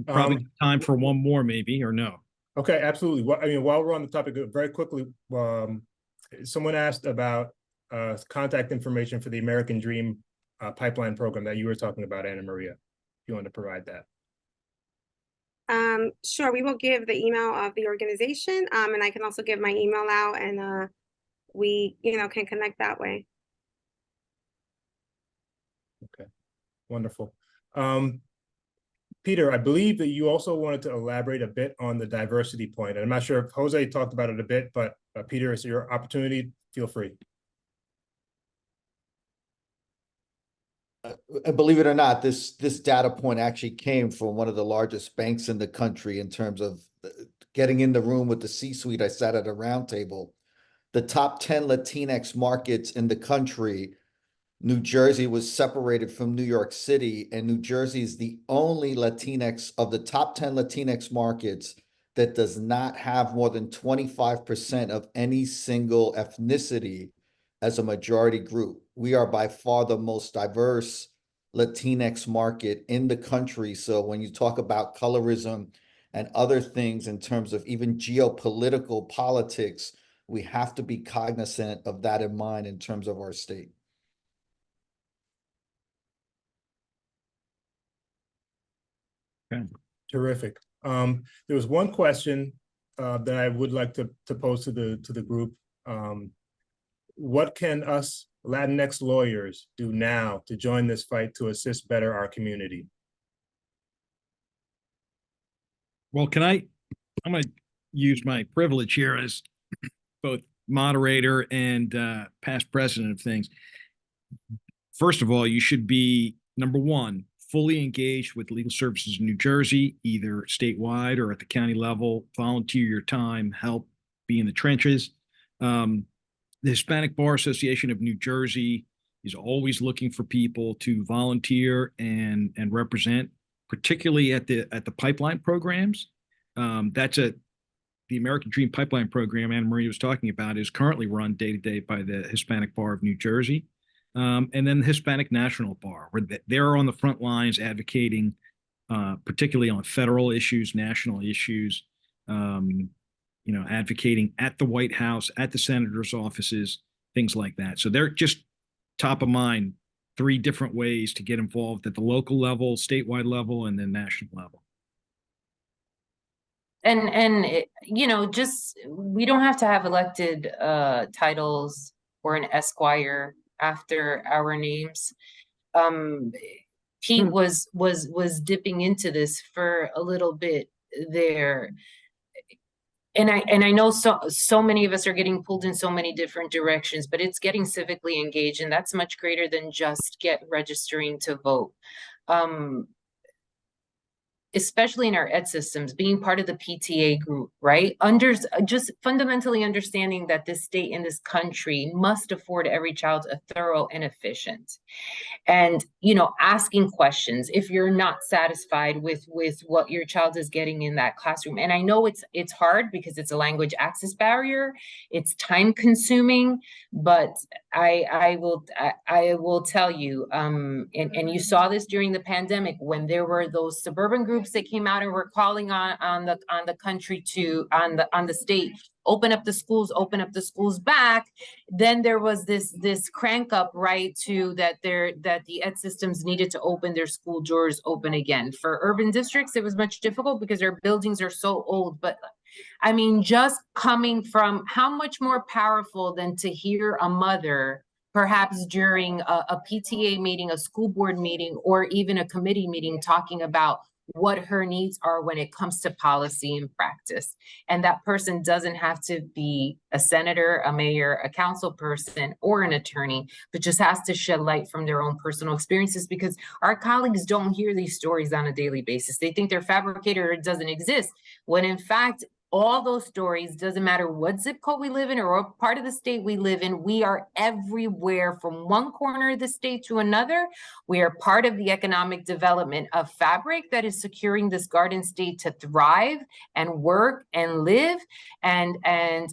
S4: Probably time for one more, maybe, or no?
S2: Okay, absolutely. Well, I mean, while we're on the topic, very quickly, someone asked about contact information for the American Dream pipeline program that you were talking about, Anna Maria. If you want to provide that.
S7: Sure, we will give the email of the organization, and I can also give my email out, and we, you know, can connect that way.
S2: Okay, wonderful. Peter, I believe that you also wanted to elaborate a bit on the diversity point. And I'm not sure if Jose talked about it a bit, but Peter, it's your opportunity. Feel free.
S6: Believe it or not, this data point actually came from one of the largest banks in the country in terms of getting in the room with the C-suite. I sat at a round table. the top 10 Latinx markets in the country, New Jersey was separated from New York City, and New Jersey is the only Latinx of the top 10 Latinx markets that does not have more than 25% of any single ethnicity as a majority group. We are by far the most diverse Latinx market in the country. So when you talk about colorism and other things in terms of even geopolitical politics, we have to be cognizant of that in mind in terms of our state.
S2: Okay. Terrific. There was one question that I would like to pose to the group. What can us Latinx lawyers do now to join this fight to assist better our community?
S4: Well, I'm going to use my privilege here as both moderator and past president of things. First of all, you should be, number one, fully engaged with legal services in New Jersey, either statewide or at the county level. Volunteer your time, help be in the trenches. The Hispanic Bar Association of New Jersey is always looking for people to volunteer and represent, particularly at the pipeline programs. The American Dream Pipeline Program Anna Maria was talking about is currently run day to day by the Hispanic Bar of New Jersey. And then the Hispanic National Bar, where they're on the front lines advocating, particularly on federal issues, national issues, advocating at the White House, at the senators' offices, things like that. So they're just top of mind, 3 different ways to get involved at the local level, statewide level, and then national level.
S5: And just, we don't have to have elected titles or an Esquire after our names. Pete was dipping into this for a little bit there. And I know so many of us are getting pulled in so many different directions, but it's getting civically engaged, and that's much greater than just registering to vote. Especially in our ed systems, being part of the PTA group, right? Just fundamentally understanding that this state and this country must afford every child a thorough and efficient. And, asking questions if you're not satisfied with what your child is getting in that classroom. And I know it's hard because it's a language access barrier. It's time consuming, but I will tell you, and you saw this during the pandemic when there were those suburban groups that came out and were calling on the country on the state, open up the schools back. Then there was this crank up, right, to that the ed systems needed to open their school doors open again. For urban districts, it was much difficult because their buildings are so old. But I mean, just coming from, how much more powerful than to hear a mother, perhaps during a PTA meeting, a school board meeting, or even a committee meeting, talking about what her needs are when it comes to policy and practice. And that person doesn't have to be a senator, a mayor, a council person, or an attorney, but just has to shed light from their own personal experiences, because our colleagues don't hear these stories on a daily basis. They think they're fabricated or it doesn't exist, when in fact, all those stories, doesn't matter what zip code we live in or what part of the state we live in, we are everywhere from one corner of the state to another. We are part of the economic development of fabric that is securing this garden state to thrive and work and live. And Ana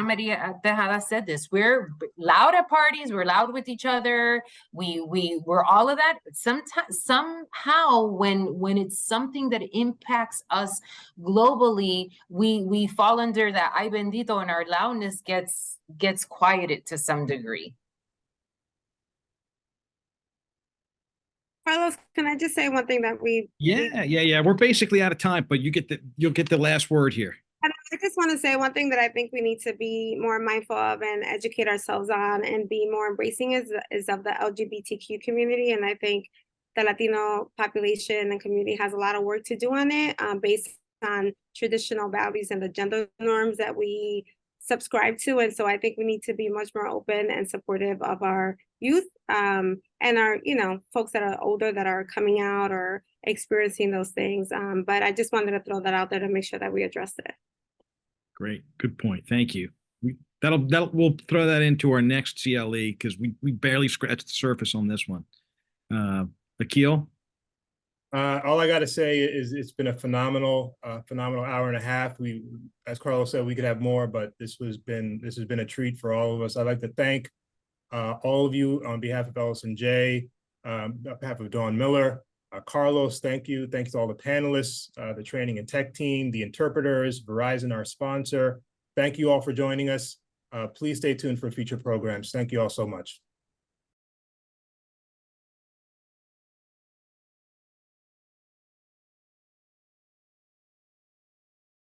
S5: Maria Tejada said this, we're loud at parties, we're loud with each other, we're all of that. Somehow when it's something that impacts us globally, we fall under that ay bendito, and our loudness gets quieted to some degree.
S7: Carlos, can I just say one thing that
S4: Yeah. We're basically out of time, but you'll get the last word here.
S7: And I just want to say one thing that I think we need to be more mindful of and educate ourselves on and be more embracing is of the LGBTQ community. And I think the Latino population and community has a lot of work to do on it, based on traditional values and the gender norms that we subscribe to. And so I think we need to be much more open and supportive of our youth, and our, folks that are older that are coming out or experiencing those things. But I just wanted to throw that out there to make sure that we address it.
S4: Great. Good point. Thank you. We'll throw that into our next CLE because we barely scratched the surface on this one. Akil?
S2: All I got to say is it's been a phenomenal hour and a half. As Carlos said, we could have more, but this has been a treat for all of us. I'd like to thank all of you on behalf of LSNJ, on behalf of Dawn Miller, Carlos. Thank you. Thanks to all the panelists, the training and tech team, the interpreters, Verizon, our sponsor. Thank you all for joining us. Please stay tuned for future programs. Thank you all so much.